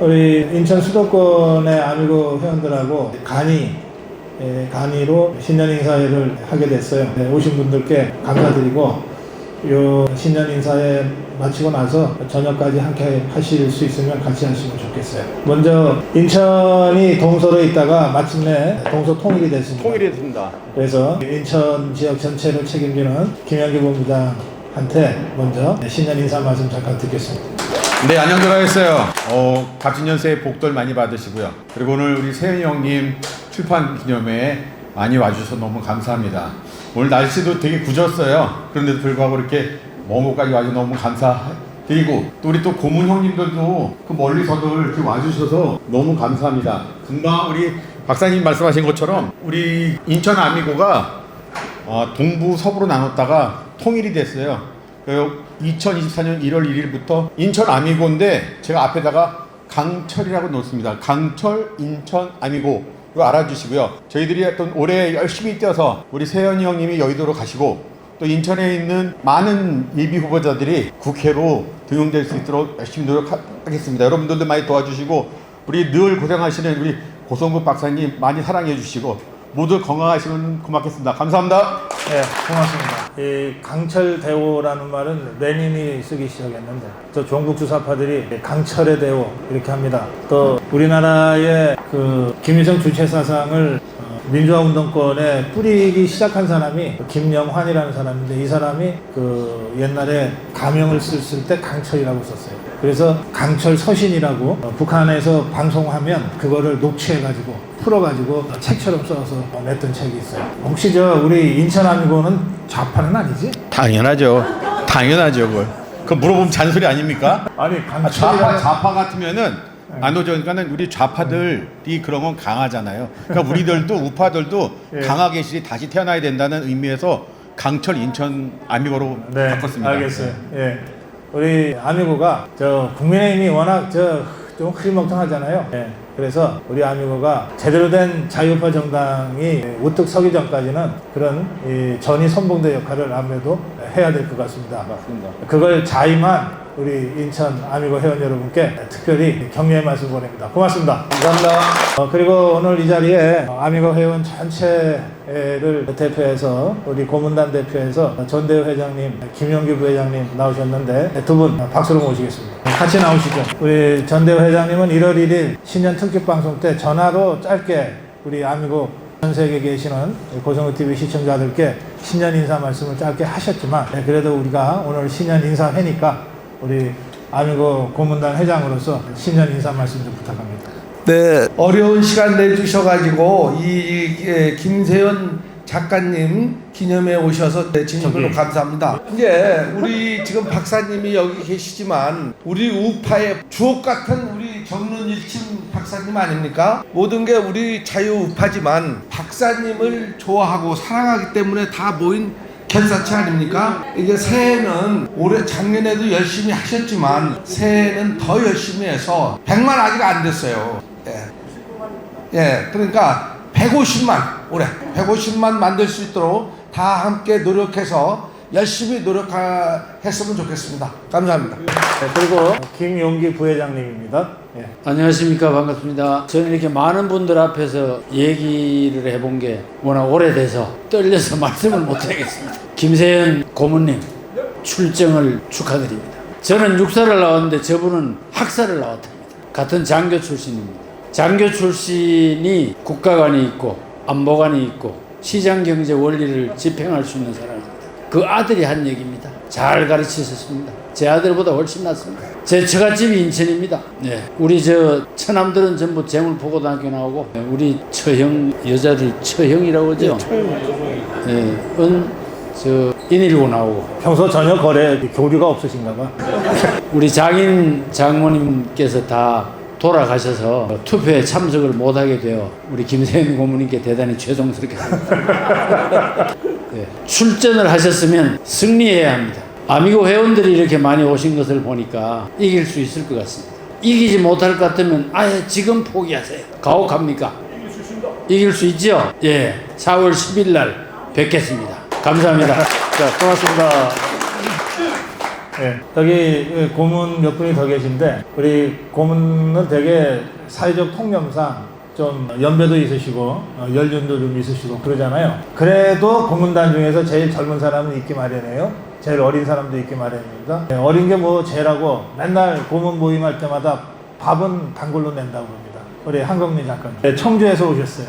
우리 인천 수도권의 아미고 회원들하고 간이로 신년 인사회를 하게 됐어요. 오신 분들께 감사드리고 요 신년 인사회 마치고 나서 저녁까지 함께 하실 수 있으면 같이 하시면 좋겠어요. 먼저 인천이 동서로 있다가 마침내 동서 통일이 됐습니다. 통일이 됐습니다. 그래서 인천 지역 전체를 책임지는 김영기 본부장한테 먼저 신년 인사 말씀 잠깐 듣겠습니다. 네, 안녕들 하셨어요. 갑진년 새해 복들 많이 받으시고요. 그리고 오늘 우리 세현이 형님 출판 기념회에 많이 와주셔서 너무 감사합니다. 오늘 날씨도 되게 굳었어요. 그런데도 불구하고 이렇게 먼 곳까지 와주셔서 너무 감사드리고, 또 우리 또 고문 형님들도 그 멀리서도 이렇게 와주셔서 너무 감사합니다. 금방 우리 박사님 말씀하신 것처럼 우리 인천 아미고가 동부 서부로 나눴다가 통일이 됐어요. 2024년 1월 1일부터 인천 아미고인데 제가 앞에다가 강철이라고 놓습니다. 강철 인천 아미고 이거 알아주시고요. 저희들이 어떤 올해 열심히 뛰어서 우리 세현이 형님이 여의도로 가시고 또 인천에 있는 많은 예비 후보자들이 국회로 등용될 수 있도록 열심히 노력하겠습니다. 여러분들도 많이 도와주시고 우리 늘 고생하시는 우리 고성국 박사님 많이 사랑해 주시고 모두 건강하시면 고맙겠습니다. 감사합니다. 네, 고맙습니다. 이 강철대오라는 말은 레닌이 쓰기 시작했는데 저 종북 주사파들이 강철의 대오 이렇게 합니다. 또 우리나라의 그 김일성 주체 사상을 민주화운동권에 뿌리기 시작한 사람이 김영환이라는 사람인데 이 사람이 그 옛날에 가명을 쓸 때 강철이라고 썼어요. 그래서 강철 서신이라고 북한에서 방송하면 그거를 녹취해가지고 풀어가지고 책처럼 써서 냈던 책이 있어요. 혹시 우리 인천 아미고는 좌파는 아니지? 당연하죠. 그걸. 그 물어보면 잔소리 아닙니까? 아니 강철이라는 좌파 같으면은 그러니까는 우리 좌파들이 그런 건 강하잖아요. 그러니까 우리들도 우파들도 예. 강하게 다시 태어나야 된다는 의미에서 강철 인천 아미고로 네, 바꿨습니다. 알겠어요. 예. 우리 아미고가 국민의힘이 워낙 좀 흐리멍텅하잖아요. 예. 그래서 우리 아미고가 제대로 된 자유우파 정당이 우뚝 서기 전까지는 그런 이 전위 선봉대 역할을 아무래도 해야 될 것 같습니다. 맞습니다. 그걸 자임한 우리 인천 아미고 회원 여러분께 특별히 격려의 말씀 보냅니다. 고맙습니다. 감사합니다. 그리고 오늘 이 자리에 아미고 회원 전체를 대표해서 우리 고문단 대표해서 전대호 회장님, 김용기 부회장님 나오셨는데 두 분 박수로 모시겠습니다. 같이 나오시죠. 우리 전대호 회장님은 1월 1일 신년 특집 방송 때 전화로 짧게 우리 아미고 전 세계에 계시는 고성우TV 시청자들께 신년 인사 말씀을 짧게 하셨지만 그래도 우리가 오늘 신년 인사회니까 우리 아미고 고문단 회장으로서 신년 인사 말씀 좀 부탁합니다. 네, 어려운 시간 내주셔가지고 김세현 작가님 기념에 오셔서 진심으로 감사합니다. 이제 우리 지금 박사님이 여기 계시지만 우리 우파의 주옥 같은 우리 정론일침 박사님 아닙니까? 모든 게 우리 자유우파지만 박사님을 좋아하고 사랑하기 때문에 다 모인 견사체 아닙니까? 이제 새해는 올해 작년에도 열심히 하셨지만 새해는 더 열심히 해서 100만 아직 안 됐어요. 그러니까 150만 올해 150만 만들 수 있도록 다 함께 노력해서 열심히 노력했으면 좋겠습니다. 감사합니다. 그리고 김용기 부회장님입니다. 안녕하십니까. 반갑습니다. 저는 이렇게 많은 분들 앞에서 얘기를 해본 게 워낙 오래돼서 떨려서 말씀을 못하겠습니다. 김세현 고문님 출정을 축하드립니다. 저는 육사를 나왔는데 저분은 학사를 나왔답니다. 같은 장교 출신입니다. 장교 출신이 국가관이 있고 안보관이 있고 시장경제 원리를 집행할 수 있는 사람입니다. 그 아들이 한 얘기입니다. 잘 가르치셨습니다. 제 아들보다 훨씬 낫습니다. 제 처갓집이 인천입니다. 우리 처남들은 전부 재물포고등학교 나오고 우리 처형 여자들 처형이라고 하죠. 인일고 나오고. 평소 전혀 교류가 없으신가 봐. 우리 장모님께서 다 돌아가셔서 투표에 참석을 못하게 되어 우리 김세현 고문님께 대단히 죄송스럽게 생각합니다. 출전을 하셨으면 승리해야 합니다. 아미고 회원들이 이렇게 많이 오신 것을 보니까 이길 수 있을 것 같습니다. 이기지 못할 것 같으면 아예 지금 포기하세요. 가혹합니까? 이길 수 있죠? 4월 10일 날 뵙겠습니다. 감사합니다. 자, 고맙습니다. 예, 여기 고문 몇 분이 더 계신데 우리 고문은 되게 사회적 통념상 좀 연배도 있으시고 연륜도 좀 있으시고 그러잖아요. 그래도 고문단 중에서 제일 젊은 사람은 있기 마련이에요. 제일 어린 사람도 있기 마련입니다. 예, 어린 게 뭐 죄라고 맨날 고문 모임할 때마다 밥은 단골로 낸다고 합니다. 우리 한국민 작가님. 네, 청주에서 오셨어요.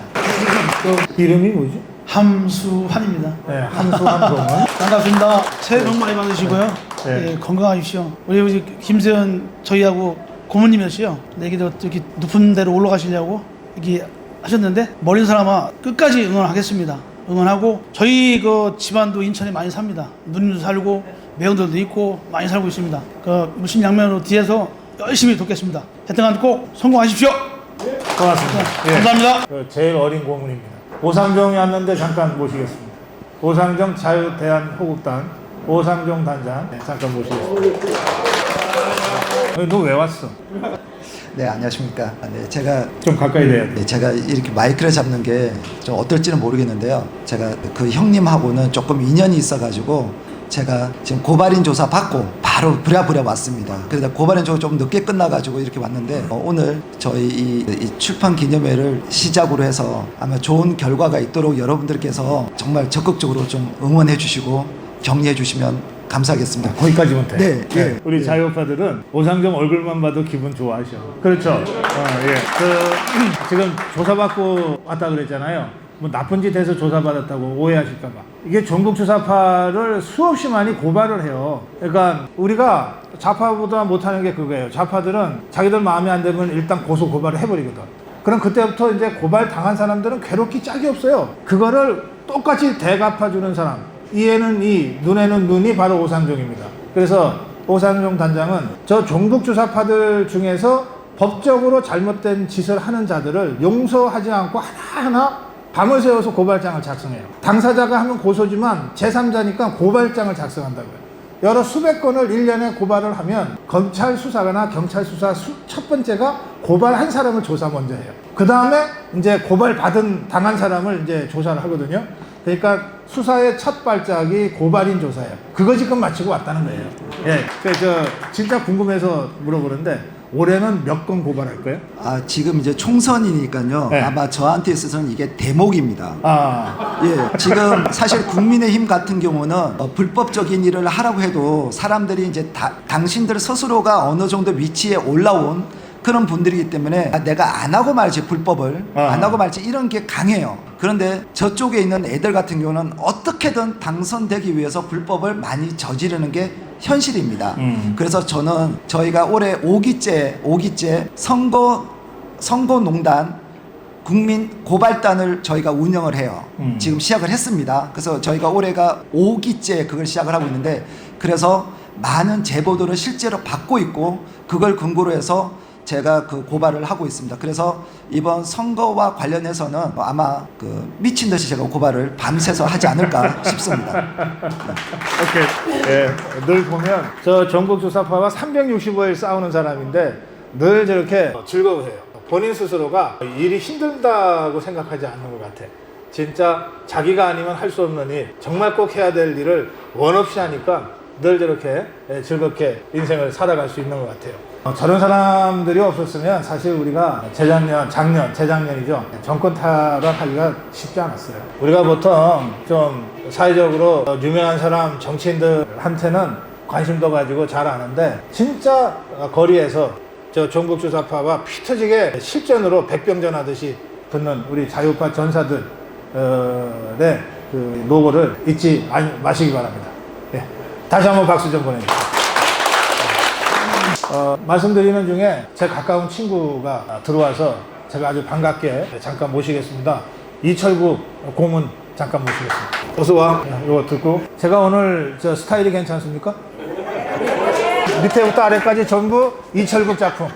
그 이름이 뭐지? 함수환입니다. 네, 함수환 고문. 반갑습니다. 새해 복 많이 받으시고요. 네. 예, 건강하십시오. 우리 김세현 저희하고 고모님이었어요. 내기도 이렇게 높은 데로 올라가시려고 이렇게 하셨는데 멀린 사람아 끝까지 응원하겠습니다. 응원하고 저희 그 집안도 인천에 많이 삽니다. 누님도 살고 매형들도 있고 많이 살고 있습니다. 그 무심양면으로 뒤에서 열심히 돕겠습니다. 하여튼 꼭 성공하십시오. 고맙습니다. 예. 감사합니다. 그 제일 어린 고문입니다. 오상종이 왔는데 잠깐 모시겠습니다. 오상종 자유대한호국단 오상종 단장 네, 잠깐 모시겠습니다. 너 왜 왔어? 네, 안녕하십니까. 네, 제가 좀 가까이 돼야 돼. 네, 제가 이렇게 마이크를 잡는 게 좀 어떨지는 모르겠는데요. 제가 그 형님하고는 조금 인연이 있어가지고 제가 지금 고발인 조사 받고 바로 부랴부랴 왔습니다. 그러다 고발인 조사 좀 늦게 끝나가지고 이렇게 왔는데 오늘 저희 이 출판 기념회를 시작으로 해서 아마 좋은 결과가 있도록 여러분들께서 정말 적극적으로 좀 응원해 주시고 격려해 주시면 감사하겠습니다. 거기까지면 돼. 네, 네. 우리 자유파들은 오상종 얼굴만 봐도 기분 좋아하셔. 그렇죠. 예. 지금 조사받고 왔다 그랬잖아요. 뭐 나쁜 짓 해서 조사받았다고 오해하실까봐. 이게 전국주사파를 수없이 많이 고발을 해요. 그러니까 우리가 좌파보다 못하는 게 그거예요. 좌파들은 자기들 마음에 안 들면 일단 고소 고발을 해버리거든. 그럼 그때부터 이제 고발 당한 사람들은 괴롭기 짝이 없어요. 그거를 똑같이 대갚아주는 사람. 이에는 이, 눈에는 눈이 바로 오상종입니다. 그래서 오상종 단장은 저 종북주사파들 중에서 법적으로 잘못된 짓을 하는 자들을 용서하지 않고 하나하나 밤을 새워서 고발장을 작성해요. 당사자가 하면 고소지만 제3자니까 고발장을 작성한다고요. 여러 수백 건을 1년에 고발을 하면 검찰 수사나 경찰 수사 첫 번째가 고발한 사람을 조사 먼저 해요. 그 다음에 이제 고발 당한 사람을 이제 조사를 하거든요. 그러니까 수사의 첫 발작이 고발인 조사예요. 그거 지금 마치고 왔다는 거예요. 예, 진짜 궁금해서 물어보는데 올해는 몇 건 고발할 거예요? 아, 지금 이제 총선이니까요. 네. 아마 저한테 있어서는 이게 대목입니다. 아, 예, 지금 사실 국민의힘 같은 경우는 불법적인 일을 하라고 해도 사람들이 이제 당신들 스스로가 어느 정도 위치에 올라온 그런 분들이기 때문에 내가 안 하고 말지 불법을 안 하고 말지 이런 게 강해요. 그런데 저쪽에 있는 애들 같은 경우는 어떻게든 당선되기 위해서 불법을 많이 저지르는 게 현실입니다. 그래서 저는 저희가 올해 5기째 선거농단 국민 고발단을 저희가 운영을 해요. 지금 시작을 했습니다. 그래서 저희가 올해가 5기째 그걸 시작을 하고 있는데 그래서 많은 제보들을 실제로 받고 있고 그걸 근거로 해서 제가 그 고발을 하고 있습니다. 그래서 이번 선거와 관련해서는 아마 그 미친 듯이 제가 고발을 밤새서 하지 않을까 싶습니다. 오케이. 예, 늘 보면 저 전국주사파와 365일 싸우는 사람인데 늘 저렇게 즐거워해요. 본인 스스로가 일이 힘들다고 생각하지 않는 것 같아. 진짜 자기가 아니면 할 수 없는 일, 정말 꼭 해야 될 일을 원 없이 하니까 늘 저렇게 즐겁게 인생을 살아갈 수 있는 것 같아요. 저런 사람들이 없었으면 사실 우리가 재작년이죠. 정권 탈환하기가 쉽지 않았어요. 우리가 보통 좀 사회적으로 유명한 사람, 정치인들한테는 관심도 가지고 잘 아는데 진짜 거리에서 저 종북주사파와 피 터지게 실전으로 백병전하듯이 붙는 우리 자유파 전사들의 그 노고를 잊지 마시기 바랍니다. 예. 다시 한번 박수 좀 보내주세요. 말씀드리는 중에 제 가까운 친구가 들어와서 제가 아주 반갑게 잠깐 모시겠습니다. 이철국 고문 잠깐 모시겠습니다. 어서 와. 이거 듣고 제가 오늘 저 스타일이 괜찮습니까? 밑에부터 아래까지 전부 이철국 작품.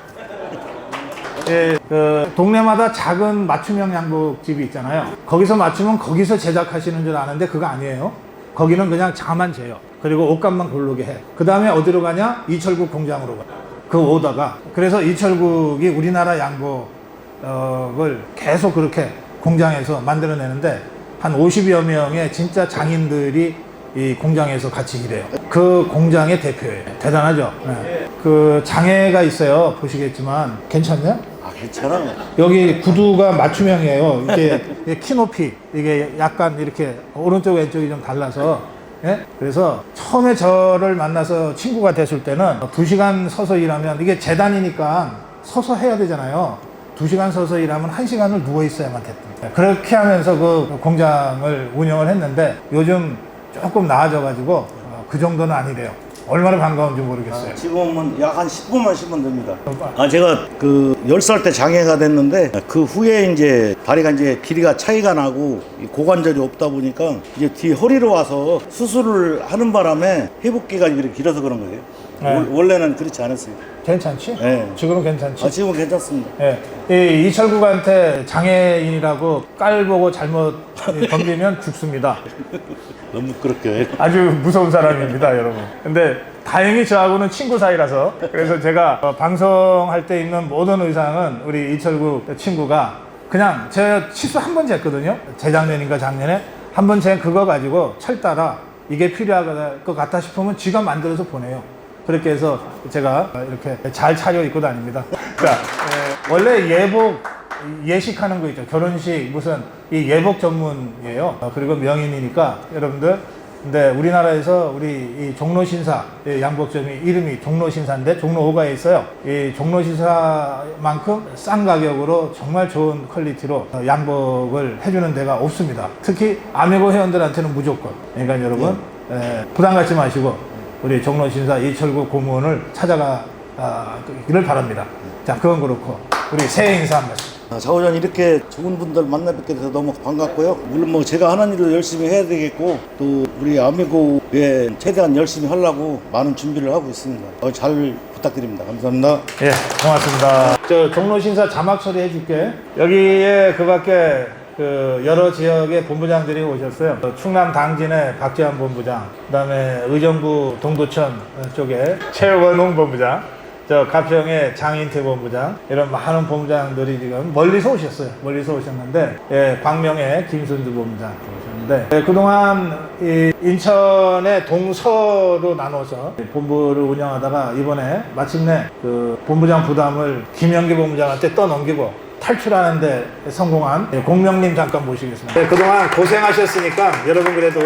예, 그 동네마다 작은 맞춤형 양복집이 있잖아요. 거기서 맞추면 거기서 제작하시는 줄 아는데 그거 아니에요. 거기는 그냥 자만 재요. 그리고 옷값만 고르게 해. 그 다음에 어디로 가냐? 이철국 공장으로 가. 그 오다가. 그래서 이철국이 우리나라 양복을 계속 그렇게 공장에서 만들어내는데 한 50여 명의 진짜 장인들이 이 공장에서 같이 일해요. 그 공장의 대표예요. 대단하죠. 네. 그 장애가 있어요. 보시겠지만 괜찮냐? 아, 괜찮아. 여기 구두가 맞춤형이에요. 이게 키 높이 이게 약간 이렇게 오른쪽 왼쪽이 좀 달라서 예? 그래서 처음에 저를 만나서 친구가 됐을 때는 2시간 서서 일하면 이게 재단이니까 서서 해야 되잖아요. 2시간 서서 일하면 1시간을 누워 있어야만 됐다. 그렇게 하면서 그 공장을 운영을 했는데 요즘 조금 나아져가지고 그 정도는 아니래요. 얼마나 반가운지 모르겠어요. 지금은 약 한 10분만 쉬면 됩니다. 제가 그 10살 때 장애가 됐는데 그 후에 이제 다리가 이제 길이가 차이가 나고 이 고관절이 없다 보니까 이제 뒤 허리로 와서 수술을 하는 바람에 회복기가 이렇게 길어서 그런 거예요. 네. 원래는 그렇지 않았어요. 괜찮지? 네. 지금은 괜찮지? 지금은 괜찮습니다. 예. 이 이철국한테 장애인이라고 깔보고 잘못 덤비면 죽습니다. 너무 그렇게. 아주 무서운 사람입니다, 여러분. 근데 다행히 저하고는 친구 사이라서 그래서 제가 방송할 때 입는 모든 의상은 우리 이철국 친구가 그냥 제가 실수 한 번 쟀거든요. 재작년인가 작년에 한 번 잰 그거 가지고 철따라 이게 필요할 것 같다 싶으면 지가 만들어서 보내요. 그렇게 해서 제가 이렇게 잘 차려 입고 다닙니다. 자, 원래 예식하는 거 있죠. 결혼식 무슨 이 예복 전문이에요. 그리고 명인이니까 여러분들. 근데 우리나라에서 우리 이 종로신사 양복점이 이름이 종로신사인데 종로 5가에 있어요. 이 종로신사만큼 싼 가격으로 정말 좋은 퀄리티로 양복을 해주는 데가 없습니다. 특히 아메고 회원들한테는 무조건. 그러니까 여러분 부담 갖지 마시고 우리 종로신사 이철국 고문을 찾아가기를 바랍니다. 자, 그건 그렇고 우리 새해 인사 한 말씀. 자오전 이렇게 좋은 분들 만나 뵙게 돼서 너무 반갑고요. 물론 뭐 제가 하는 일을 열심히 해야 되겠고 또 우리 아미고에 최대한 열심히 하려고 많은 준비를 하고 있습니다. 잘 부탁드립니다. 감사합니다. 예, 고맙습니다. 저 종로신사 자막 처리해 줄게. 여기에 그 밖에 그 여러 지역의 본부장들이 오셨어요. 충남 당진의 박재환 본부장, 그다음에 의정부 동두천 쪽에 최원웅 본부장, 저 가평의 장인태 본부장, 이런 많은 본부장들이 지금 멀리서 오셨어요. 멀리서 오셨는데, 예, 광명의 김순두 본부장 오셨는데, 예, 그동안 이 인천의 동서로 나눠서 본부를 운영하다가 이번에 마침내 그 본부장 부담을 김영기 본부장한테 떠넘기고 탈출하는데 성공한 공명님 잠깐 모시겠습니다. 네, 그동안 고생하셨으니까 여러분 그래도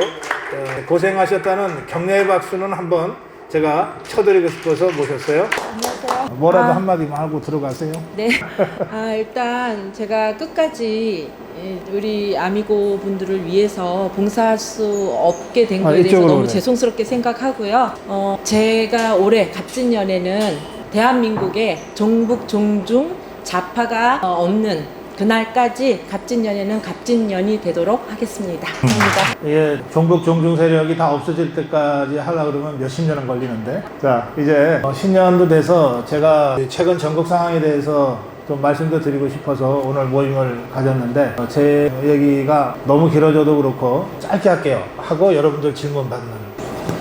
고생하셨다는 격려의 박수는 한번 제가 쳐드리고 싶어서 모셨어요. 안녕하세요. 뭐라도 한마디만 하고 들어가세요. 네. 일단 제가 끝까지 우리 아미고 분들을 위해서 봉사할 수 없게 된 거에 대해서 너무 죄송스럽게 생각하고요. 제가 올해 갑진년에는 대한민국의 종북 종중 좌파가 없는 그날까지 갑진년에는 갑진년이 되도록 하겠습니다. 감사합니다. 예, 종북 종중 세력이 다 없어질 때까지 하려고 그러면 몇십 년은 걸리는데, 자, 이제 신년도 돼서 제가 최근 전국 상황에 대해서 좀 말씀도 드리고 싶어서 오늘 모임을 가졌는데, 제 얘기가 너무 길어져도 그렇고 짧게 할게요. 하고 여러분들 질문 받는.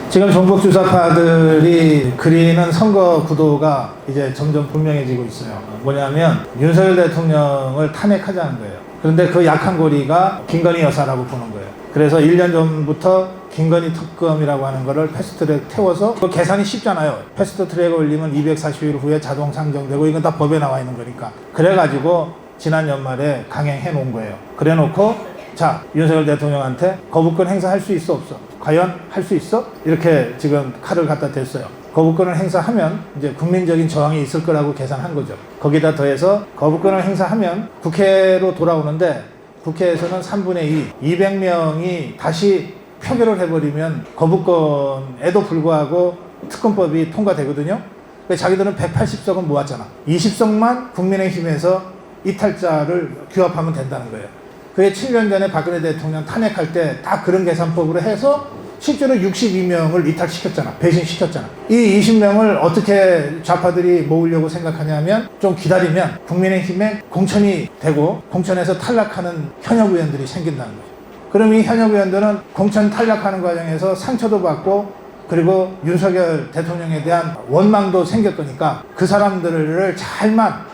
지금 종북주사파들이 그리는 선거 구도가 이제 점점 분명해지고 있어요. 뭐냐면 윤석열 대통령을 탄핵하자는 거예요. 그런데 그 약한 고리가 김건희 여사라고 보는 거예요. 그래서 1년 전부터 김건희 특검이라고 하는 거를 패스트트랙 태워서 그 계산이 쉽잖아요. 패스트트랙을 올리면 240일 후에 자동 상정되고 이건 다 법에 나와 있는 거니까. 그래가지고 지난 연말에 강행해 놓은 거예요. 그래 놓고 자, 윤석열 대통령한테 거부권 행사할 수 있어 없어? 과연 할 수 있어? 이렇게 지금 칼을 갖다 댔어요. 거부권을 행사하면 이제 국민적인 저항이 있을 거라고 계산한 거죠. 거기다 더해서 거부권을 행사하면 국회로 돌아오는데 국회에서는 3분의 2, 200명이 다시 표결을 해버리면 거부권에도 불구하고 특검법이 통과되거든요. 그래서 자기들은 180석은 모았잖아. 20석만 국민의힘에서 이탈자를 규합하면 된다는 거예요. 그게 7년 전에 박근혜 대통령 탄핵할 때 다 그런 계산법으로 해서 실제로 62명을 이탈시켰잖아. 배신시켰잖아. 이 20명을 어떻게 좌파들이 모으려고 생각하냐면 좀 기다리면 국민의힘에 공천이 되고 공천에서 탈락하는 현역 의원들이 생긴다는 거죠. 그럼 이 현역 의원들은 공천 탈락하는 과정에서 상처도 받고 그리고 윤석열 대통령에 대한 원망도 생길 거니까 그 사람들을 잘만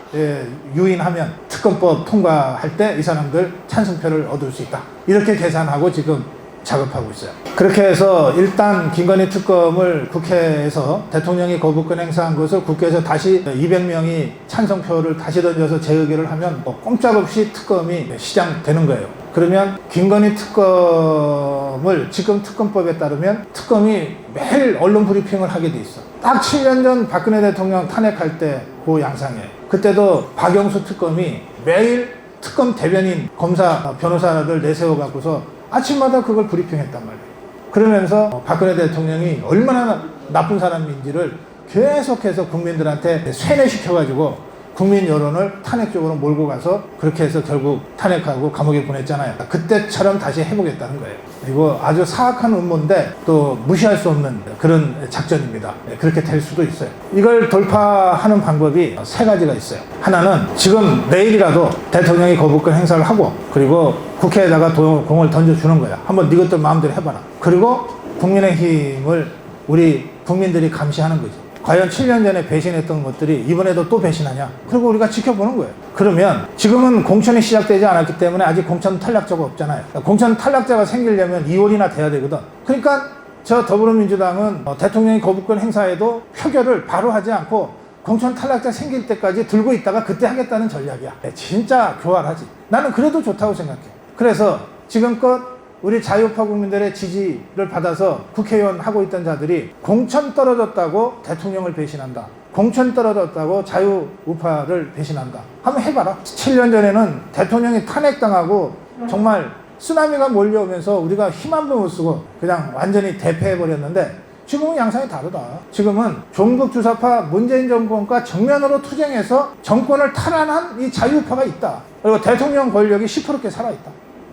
유인하면 특검법 통과할 때 이 사람들 찬성표를 얻을 수 있다. 이렇게 계산하고 지금 작업하고 있어요. 그렇게 해서 일단 김건희 특검을 국회에서 대통령이 거부권 행사한 것을 국회에서 다시 200명이 찬성표를 다시 던져서 재의결을 하면 꼼짝없이 특검이 시작되는 거예요. 그러면 김건희 특검을 지금 특검법에 따르면 특검이 매일 언론 브리핑을 하게 돼 있어. 딱 7년 전 박근혜 대통령 탄핵할 때 그 양상이에요. 그때도 박영수 특검이 매일 특검 대변인, 검사, 변호사들 내세워 갖고서 아침마다 그걸 브리핑했단 말이에요. 그러면서 박근혜 대통령이 얼마나 나쁜 사람인지를 계속해서 국민들한테 세뇌시켜가지고 국민 여론을 탄핵 쪽으로 몰고 가서 그렇게 해서 결국 탄핵하고 감옥에 보냈잖아요. 그때처럼 다시 해보겠다는 거예요. 이거 아주 사악한 음모인데 또 무시할 수 없는 그런 작전입니다. 그렇게 될 수도 있어요. 이걸 돌파하는 방법이 세 가지가 있어요. 하나는 지금 내일이라도 대통령이 거부권 행사를 하고 그리고 국회에다가 공을 던져주는 거야. 한번 네 것들 마음대로 해봐라. 그리고 국민의힘을 우리 국민들이 감시하는 거죠. 과연 7년 전에 배신했던 것들이 이번에도 또 배신하냐? 그리고 우리가 지켜보는 거예요. 그러면 지금은 공천이 시작되지 않았기 때문에 아직 공천 탈락자가 없잖아요. 공천 탈락자가 생기려면 2월이나 돼야 되거든. 그러니까 저 더불어민주당은 대통령이 거부권 행사에도 표결을 바로 하지 않고 공천 탈락자 생길 때까지 들고 있다가 그때 하겠다는 전략이야. 진짜 교활하지. 나는 그래도 좋다고 생각해. 그래서 지금껏 우리 자유우파 국민들의 지지를 받아서 국회의원 하고 있던 자들이 공천 떨어졌다고 대통령을 배신한다. 공천 떨어졌다고 자유우파를 배신한다. 한번 해봐라. 7년 전에는 대통령이 탄핵당하고 정말 쓰나미가 몰려오면서 우리가 힘 한 번 못 쓰고 그냥 완전히 대패해버렸는데 지금은 양상이 다르다. 지금은 종북 주사파 문재인 정권과 정면으로 투쟁해서 정권을 탈환한 이 자유우파가 있다. 그리고 대통령 권력이 시퍼렇게 살아있다.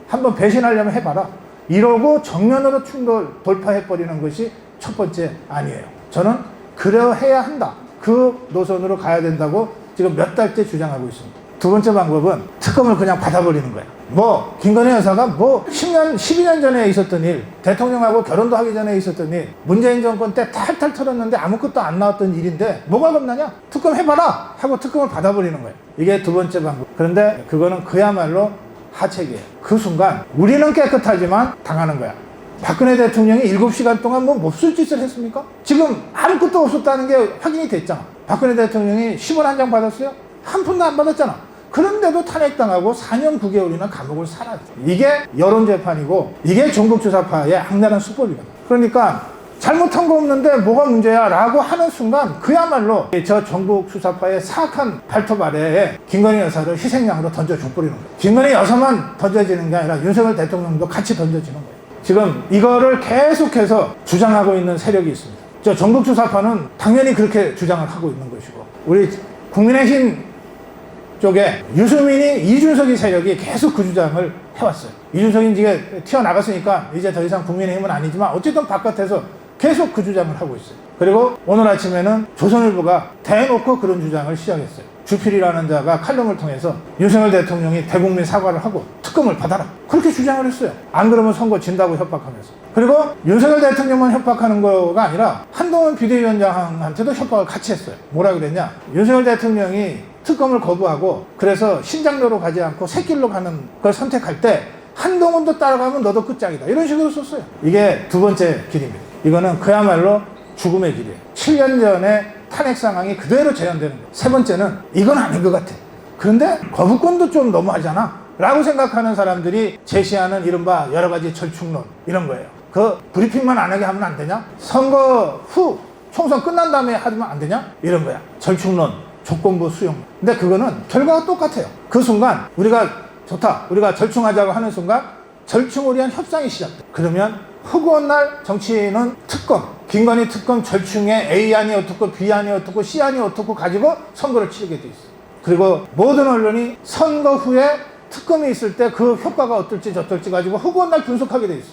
한번 배신하려면 해봐라. 이러고 정면으로 충돌 돌파해버리는 것이 첫 번째 아니에요. 저는 그러해야 한다. 그 노선으로 가야 된다고 지금 몇 달째 주장하고 있습니다. 두 번째 방법은 특검을 그냥 받아버리는 거야. 김건희 여사가 10년, 12년 전에 있었던 일, 대통령하고 결혼도 하기 전에 있었던 일, 문재인 정권 때 탈탈 털었는데 아무것도 안 나왔던 일인데 뭐가 겁나냐? 특검 해봐라! 하고 특검을 받아버리는 거예요. 이게 두 번째 방법. 그런데 그거는 그야말로 하책이에요. 그 순간 우리는 깨끗하지만 당하는 거야. 박근혜 대통령이 7시간 동안 몹쓸 짓을 했습니까? 지금 아무것도 없었다는 게 확인이 됐잖아. 박근혜 대통령이 10원 한 장 받았어요? 한 푼도 안 받았잖아. 그런데도 탄핵당하고 4년 9개월이나 감옥을 살았어. 이게 여론재판이고 이게 종북주사파의 악랄한 수법이거든. 그러니까 잘못한 거 없는데 뭐가 문제야 라고 하는 순간 그야말로 저 종북주사파의 사악한 발톱 아래에 김건희 여사를 희생양으로 던져줘버리는 거예요. 김건희 여사만 던져지는 게 아니라 윤석열 대통령도 같이 던져지는 거예요. 지금 이거를 계속해서 주장하고 있는 세력이 있습니다. 저 종북주사파는 당연히 그렇게 주장을 하고 있는 것이고 우리 국민의힘 쪽에 유승민이 이준석이 세력이 계속 그 주장을 해왔어요. 이준석이 이제 튀어나갔으니까 이제 더 이상 국민의힘은 아니지만 어쨌든 바깥에서 계속 그 주장을 하고 있어요. 그리고 오늘 아침에는 조선일보가 대놓고 그런 주장을 시작했어요. 주필이라는 자가 칼럼을 통해서 윤석열 대통령이 대국민 사과를 하고 특검을 받아라. 그렇게 주장을 했어요. 안 그러면 선거 진다고 협박하면서. 그리고 윤석열 대통령만 협박하는 거가 아니라 한동훈 비대위원장한테도 협박을 같이 했어요. 뭐라 그랬냐? 윤석열 대통령이 특검을 거부하고 그래서 신장로로 가지 않고 새길로 가는 걸 선택할 때 한동훈도 따라가면 너도 끝장이다. 이런 식으로 썼어요. 이게 두 번째 길입니다. 이거는 그야말로 죽음의 길이에요. 7년 전에 탄핵 상황이 그대로 재현되는 거예요. 세 번째는 이건 아닌 것 같아. 그런데 거부권도 좀 너무하잖아 라고 생각하는 사람들이 제시하는 이른바 여러 가지 절충론 이런 거예요. 그 브리핑만 안 하게 하면 안 되냐? 선거 후 총선 끝난 다음에 하면 안 되냐? 이런 거야. 절충론, 조건부 수용. 근데 그거는 결과가 똑같아요. 그 순간 우리가 좋다. 우리가 절충하자고 하는 순간 절충을 위한 협상이 시작돼. 그러면 허구한 날 정치인은 특검, 김건희 특검 절충에 A안이 어떻고 B안이 어떻고 C안이 어떻고 가지고 선거를 치르게 돼 있어. 그리고 모든 언론이 선거 후에 특검이 있을 때 그 효과가 어떨지 저떨지 가지고 허구한 날 분석하게 돼 있어.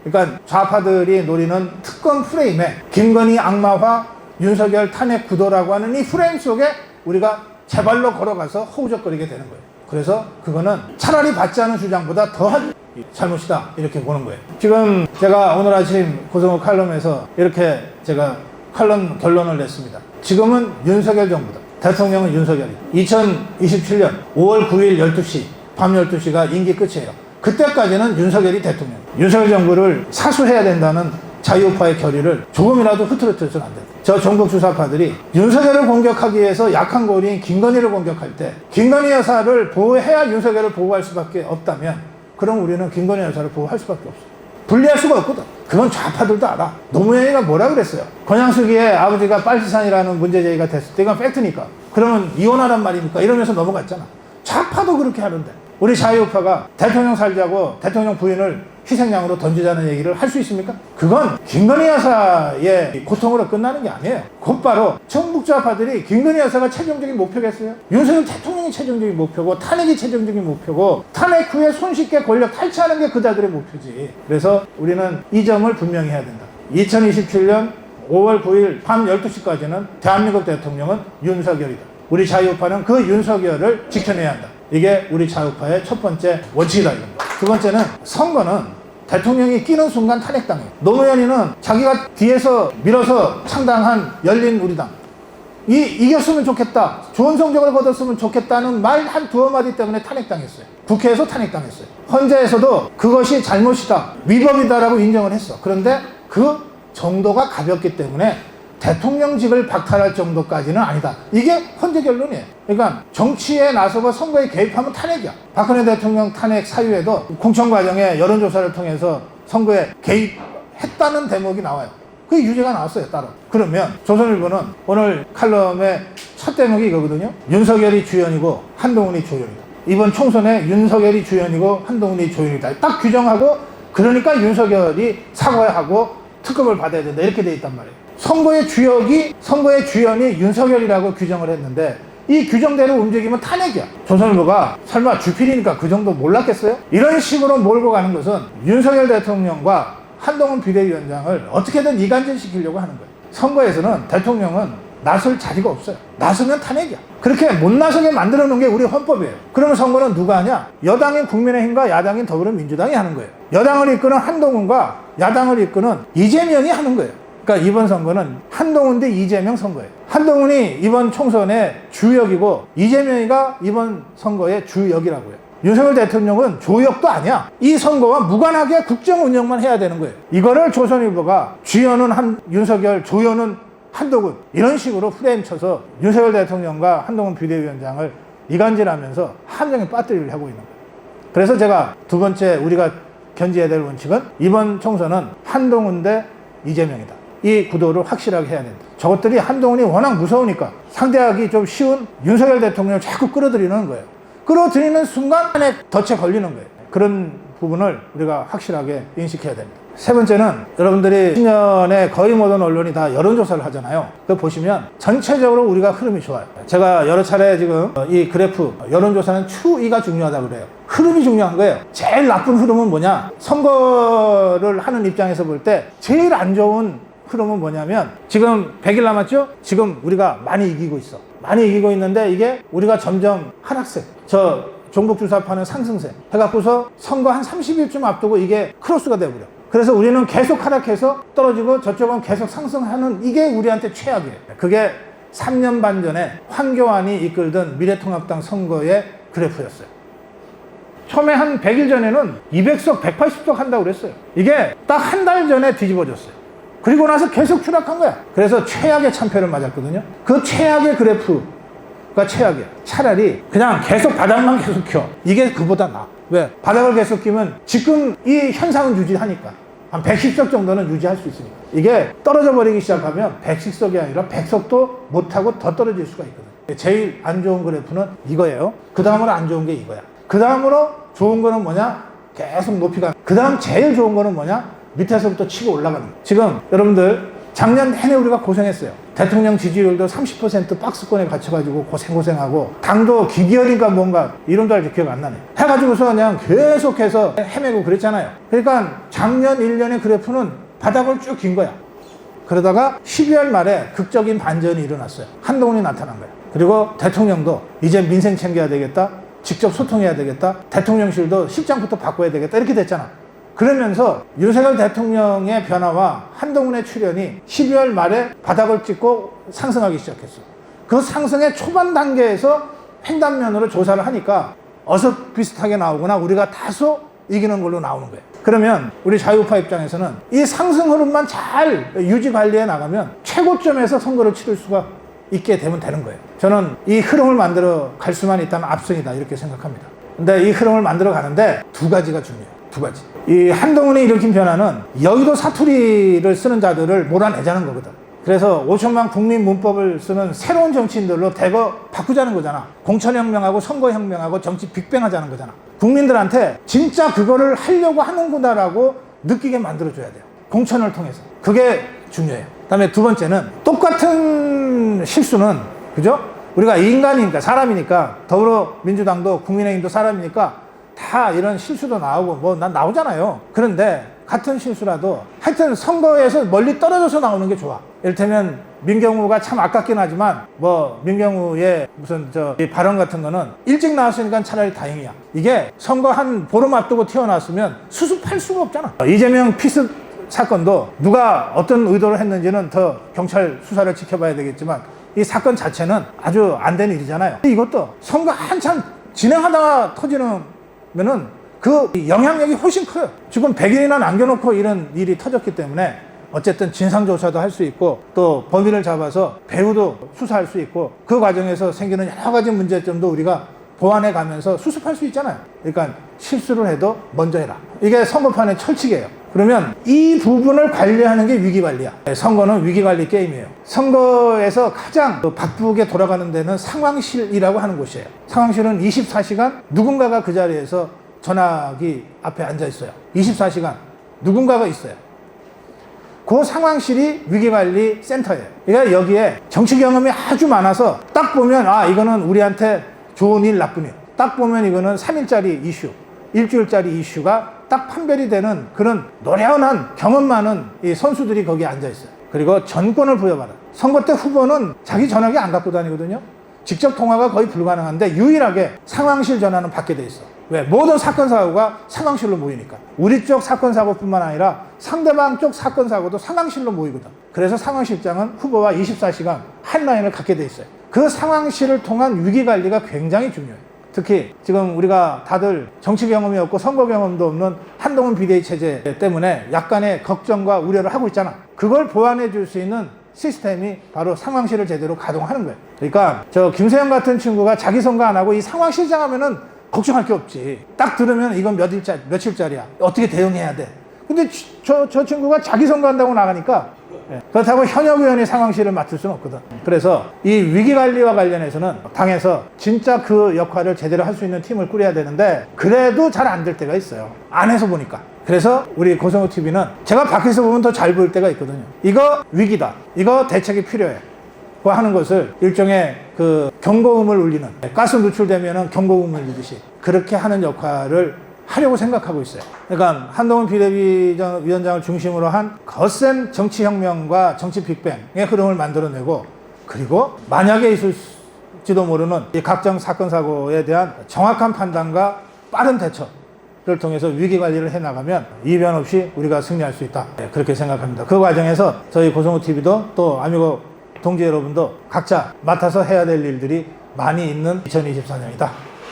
그러니까 좌파들이 노리는 특검 프레임에 김건희 악마화, 윤석열 탄핵 구도라고 하는 이 프레임 속에 우리가 제발로 걸어가서 허우적거리게 되는 거예요. 그래서 그거는 차라리 받지 않은 주장보다 더한 잘못이다 이렇게 보는 거예요. 지금 제가 오늘 아침 고성호 칼럼에서 이렇게 제가 칼럼 결론을 냈습니다. 지금은 윤석열 정부다. 대통령은 윤석열이다. 2027년 5월 9일 12시 밤 12시가 임기 끝이에요. 그때까지는 윤석열이 대통령, 윤석열 정부를 사수해야 된다는 자유우파의 결의를 조금이라도 흐트러뜨려서는 안 된다. 저 종북 주사파들이 윤석열을 공격하기 위해서 약한 고리인 김건희를 공격할 때 김건희 여사를 보호해야 윤석열을 보호할 수밖에 없다면 그럼 우리는 김건희 여사를 보호할 수밖에 없어. 분리할 수가 없거든. 그건 좌파들도 알아. 노무현이가 뭐라 그랬어요? 권양숙이의 아버지가 빨치산이라는 문제제기가 됐을 때 이건 팩트니까. 그러면 이혼하란 말입니까? 이러면서 넘어갔잖아. 좌파도 그렇게 하는데 우리 자유우파가 대통령 살자고 대통령 부인을 희생양으로 던지자는 얘기를 할 수 있습니까? 그건 김건희 여사의 고통으로 끝나는 게 아니에요. 곧바로 정북좌파들이 김건희 여사가 최종적인 목표겠어요? 윤석열 대통령이 최종적인 목표고 탄핵이 최종적인 목표고 탄핵 후에 손쉽게 권력 탈취하는 게 그자들의 목표지. 그래서 우리는 이 점을 분명히 해야 된다. 2027년 5월 9일 밤 12시까지는 대한민국 대통령은 윤석열이다. 우리 자유우파는 그 윤석열을 지켜내야 한다. 이게 우리 자유파의 첫 번째 원칙이다 이겁니다. 두 번째는 선거는 대통령이 끼는 순간 탄핵당해요. 노무현이는 자기가 뒤에서 밀어서 창당한 열린우리당 이겼으면 좋겠다, 좋은 성적을 거뒀으면 좋겠다는 말 한 두어 마디 때문에 탄핵당했어요. 국회에서 탄핵당했어요. 헌재에서도 그것이 잘못이다, 위법이다라고 인정을 했어. 그런데 그 정도가 가볍기 때문에 대통령직을 박탈할 정도까지는 아니다. 이게 헌재 결론이에요. 그러니까 정치에 나서고 선거에 개입하면 탄핵이야. 박근혜 대통령 탄핵 사유에도 공천 과정에 여론조사를 통해서 선거에 개입했다는 대목이 나와요. 그 유죄가 나왔어요, 따로. 그러면 조선일보는 오늘 칼럼의 첫 대목이 이거거든요. 윤석열이 주연이고 한동훈이 조연이다. 이번 총선에 윤석열이 주연이고 한동훈이 조연이다. 딱 규정하고, 그러니까 윤석열이 사과하고 특검을 받아야 된다, 이렇게 돼 있단 말이에요. 선거의 주연이 윤석열이라고 규정을 했는데 이 규정대로 움직이면 탄핵이야. 조선일보가 설마 주필이니까 그 정도 몰랐겠어요? 이런 식으로 몰고 가는 것은 윤석열 대통령과 한동훈 비대위원장을 어떻게든 이간질시키려고 하는 거예요. 선거에서는 대통령은 나설 자리가 없어요. 나서면 탄핵이야. 그렇게 못 나서게 만들어 놓은 게 우리 헌법이에요. 그러면 선거는 누가 하냐? 여당인 국민의힘과 야당인 더불어민주당이 하는 거예요. 여당을 이끄는 한동훈과 야당을 이끄는 이재명이 하는 거예요. 그러니까 이번 선거는 한동훈 대 이재명 선거예요. 한동훈이 이번 총선의 주역이고 이재명이가 이번 선거의 주역이라고요. 윤석열 대통령은 조역도 아니야. 이 선거와 무관하게 국정 운영만 해야 되는 거예요. 이거를 조선일보가 주연은 윤석열, 조연은 한동훈, 이런 식으로 프레임 쳐서 윤석열 대통령과 한동훈 비대위원장을 이간질하면서 함정에 빠뜨리려 하고 있는 거예요. 그래서 제가 두 번째 우리가 견지해야 될 원칙은 이번 총선은 한동훈 대 이재명이다. 이 구도를 확실하게 해야 된다. 저것들이 한동훈이 워낙 무서우니까 상대하기 좀 쉬운 윤석열 대통령을 자꾸 끌어들이는 거예요. 끌어들이는 순간 안에 덫에 걸리는 거예요. 그런 부분을 우리가 확실하게 인식해야 됩니다. 세 번째는 여러분들이 10년에 거의 모든 언론이 다 여론조사를 하잖아요. 그거 보시면 전체적으로 우리가 흐름이 좋아요. 제가 여러 차례 지금 이 그래프, 여론조사는 추이가 중요하다고 그래요. 흐름이 중요한 거예요. 제일 나쁜 흐름은 뭐냐? 선거를 하는 입장에서 볼 때 제일 안 좋은 흐름은 뭐냐면 지금 100일 남았죠? 지금 우리가 많이 이기고 있어. 많이 이기고 있는데 이게 우리가 점점 하락세, 저 종북주사파는 상승세 해갖고서 선거 한 30일쯤 앞두고 이게 크로스가 돼버려. 그래서 우리는 계속 하락해서 떨어지고 저쪽은 계속 상승하는, 이게 우리한테 최악이에요. 그게 3년 반 전에 황교안이 이끌던 미래통합당 선거의 그래프였어요. 처음에 한 100일 전에는 200석, 180석 한다고 그랬어요. 이게 딱 한 달 전에 뒤집어졌어요. 그리고 나서 계속 추락한 거야. 그래서 최악의 참패를 맞았거든요. 그 최악의 그래프가 최악이야. 차라리 그냥 계속 바닥만 계속 켜. 이게 그보다 나아. 왜? 바닥을 계속 끼면 지금 이 현상은 유지하니까 한 110석 정도는 유지할 수 있으니까. 이게 떨어져 버리기 시작하면 110석이 아니라 100석도 못하고 더 떨어질 수가 있거든. 제일 안 좋은 그래프는 이거예요. 그 다음으로 안 좋은 게 이거야. 그 다음으로 좋은 거는 뭐냐? 계속 높이 가. 그 다음 제일 좋은 거는 뭐냐? 밑에서부터 치고 올라가는 거예요. 지금 여러분들 작년 내내 우리가 고생했어요. 대통령 지지율도 30% 박스권에 갇혀가지고 고생하고, 당도 기기열인가 뭔가 이름도 알지 기억 안 나네. 해가지고서 그냥 계속해서 헤매고 그랬잖아요. 그러니까 작년 1년의 그래프는 바닥을 쭉 긴 거야. 그러다가 12월 말에 극적인 반전이 일어났어요. 한동훈이 나타난 거야. 그리고 대통령도 이제 민생 챙겨야 되겠다, 직접 소통해야 되겠다, 대통령실도 실장부터 바꿔야 되겠다, 이렇게 됐잖아. 그러면서 윤석열 대통령의 변화와 한동훈의 출현이 12월 말에 바닥을 찍고 상승하기 시작했어. 그 상승의 초반 단계에서 횡단면으로 조사를 하니까 어서 비슷하게 나오거나 우리가 다소 이기는 걸로 나오는 거예요. 그러면 우리 자유파 입장에서는 이 상승 흐름만 잘 유지 관리해 나가면 최고점에서 선거를 치를 수가 있게 되면 되는 거예요. 저는 이 흐름을 만들어 갈 수만 있다면 압승이다 이렇게 생각합니다. 근데 이 흐름을 만들어 가는데 두 가지가 중요해요. 두 가지. 이 한동훈이 일으킨 변화는 여의도 사투리를 쓰는 자들을 몰아내자는 거거든. 그래서 5천만 국민 문법을 쓰는 새로운 정치인들로 대거 바꾸자는 거잖아. 공천혁명하고 선거혁명하고 정치 빅뱅하자는 거잖아. 국민들한테 진짜 그거를 하려고 하는구나라고 느끼게 만들어줘야 돼요. 공천을 통해서. 그게 중요해요. 그다음에 두 번째는 똑같은 실수는, 그죠? 우리가 인간이니까, 사람이니까, 더불어민주당도 국민의힘도 사람이니까 다 이런 실수도 나오고 뭐 난 나오잖아요. 그런데 같은 실수라도 하여튼 선거에서 멀리 떨어져서 나오는 게 좋아. 이를테면 민경우가 참 아깝긴 하지만 뭐 민경우의 무슨 이 발언 같은 거는 일찍 나왔으니까 차라리 다행이야. 이게 선거 한 보름 앞두고 튀어나왔으면 수습할 수가 없잖아. 이재명 피습 사건도 누가 어떤 의도를 했는지는 더 경찰 수사를 지켜봐야 되겠지만 이 사건 자체는 아주 안 된 일이잖아요. 이것도 선거 한참 진행하다가 터지면은 그 영향력이 훨씬 커요. 지금 100일이나 남겨놓고 이런 일이 터졌기 때문에 어쨌든 진상조사도 할 수 있고 또 범인을 잡아서 배후도 수사할 수 있고 그 과정에서 생기는 여러 가지 문제점도 우리가 보완해 가면서 수습할 수 있잖아요. 그러니까 실수를 해도 먼저 해라. 이게 선거판의 철칙이에요. 그러면 이 부분을 관리하는 게 위기관리야. 선거는 위기관리 게임이에요. 선거에서 가장 바쁘게 돌아가는 데는 상황실이라고 하는 곳이에요. 상황실은 24시간 누군가가 그 자리에서 전화기 앞에 앉아 있어요. 24시간 누군가가 있어요. 그 상황실이 위기관리 센터예요. 그러니까 여기에 정치 경험이 아주 많아서 딱 보면 아 이거는 우리한테 좋은 일 나쁜 일, 딱 보면 이거는 3일짜리 이슈, 일주일짜리 이슈가 딱 판별이 되는 그런 노련한 경험 많은 이 선수들이 거기에 앉아 있어요. 그리고 전권을 부여받아. 선거 때 후보는 자기 전화기 안 갖고 다니거든요. 직접 통화가 거의 불가능한데 유일하게 상황실 전화는 받게 돼 있어. 왜? 모든 사건 사고가 상황실로 모이니까. 우리 쪽 사건 사고뿐만 아니라 상대방 쪽 사건 사고도 상황실로 모이거든. 그래서 상황실장은 후보와 24시간 한라인을 갖게 돼 있어요. 그 상황실을 통한 위기 관리가 굉장히 중요해요. 특히 지금 우리가 다들 정치 경험이 없고 선거 경험도 없는 한동훈 비대위 체제 때문에 약간의 걱정과 우려를 하고 있잖아. 그걸 보완해 줄 수 있는 시스템이 바로 상황실을 제대로 가동하는 거예요. 그러니까 저 김세영 같은 친구가 자기 선거 안 하고 이 상황실장 하면은 걱정할 게 없지. 딱 들으면 이건 며칠짜리야. 어떻게 대응해야 돼. 근데 저 친구가 자기 선거 한다고 나가니까 그렇다고 현역 의원이 상황실을 맡을 수는 없거든. 그래서 이 위기관리와 관련해서는 당에서 진짜 그 역할을 제대로 할 수 있는 팀을 꾸려야 되는데 그래도 잘 안 될 때가 있어요. 안에서 보니까. 그래서 우리 고성호 TV는 제가 밖에서 보면 더 잘 보일 때가 있거든요. 이거 위기다. 이거 대책이 필요해. 그 하는 것을 일종의 그 경고음을 울리는, 가스 누출되면은 경고음을 울리듯이 그렇게 하는 역할을 하려고 생각하고 있어요. 그러니까 한동훈 비대위원장을 중심으로 한 거센 정치혁명과 정치 빅뱅의 흐름을 만들어내고, 그리고 만약에 있을지도 모르는 이 각종 사건 사고에 대한 정확한 판단과 빠른 대처를 통해서 위기 관리를 해나가면 이변 없이 우리가 승리할 수 있다. 그렇게 생각합니다. 그 과정에서 저희 고성호 TV도 또 아미고 동지 여러분도 각자 맡아서 해야 될 일들이 많이 있는 2024년이다.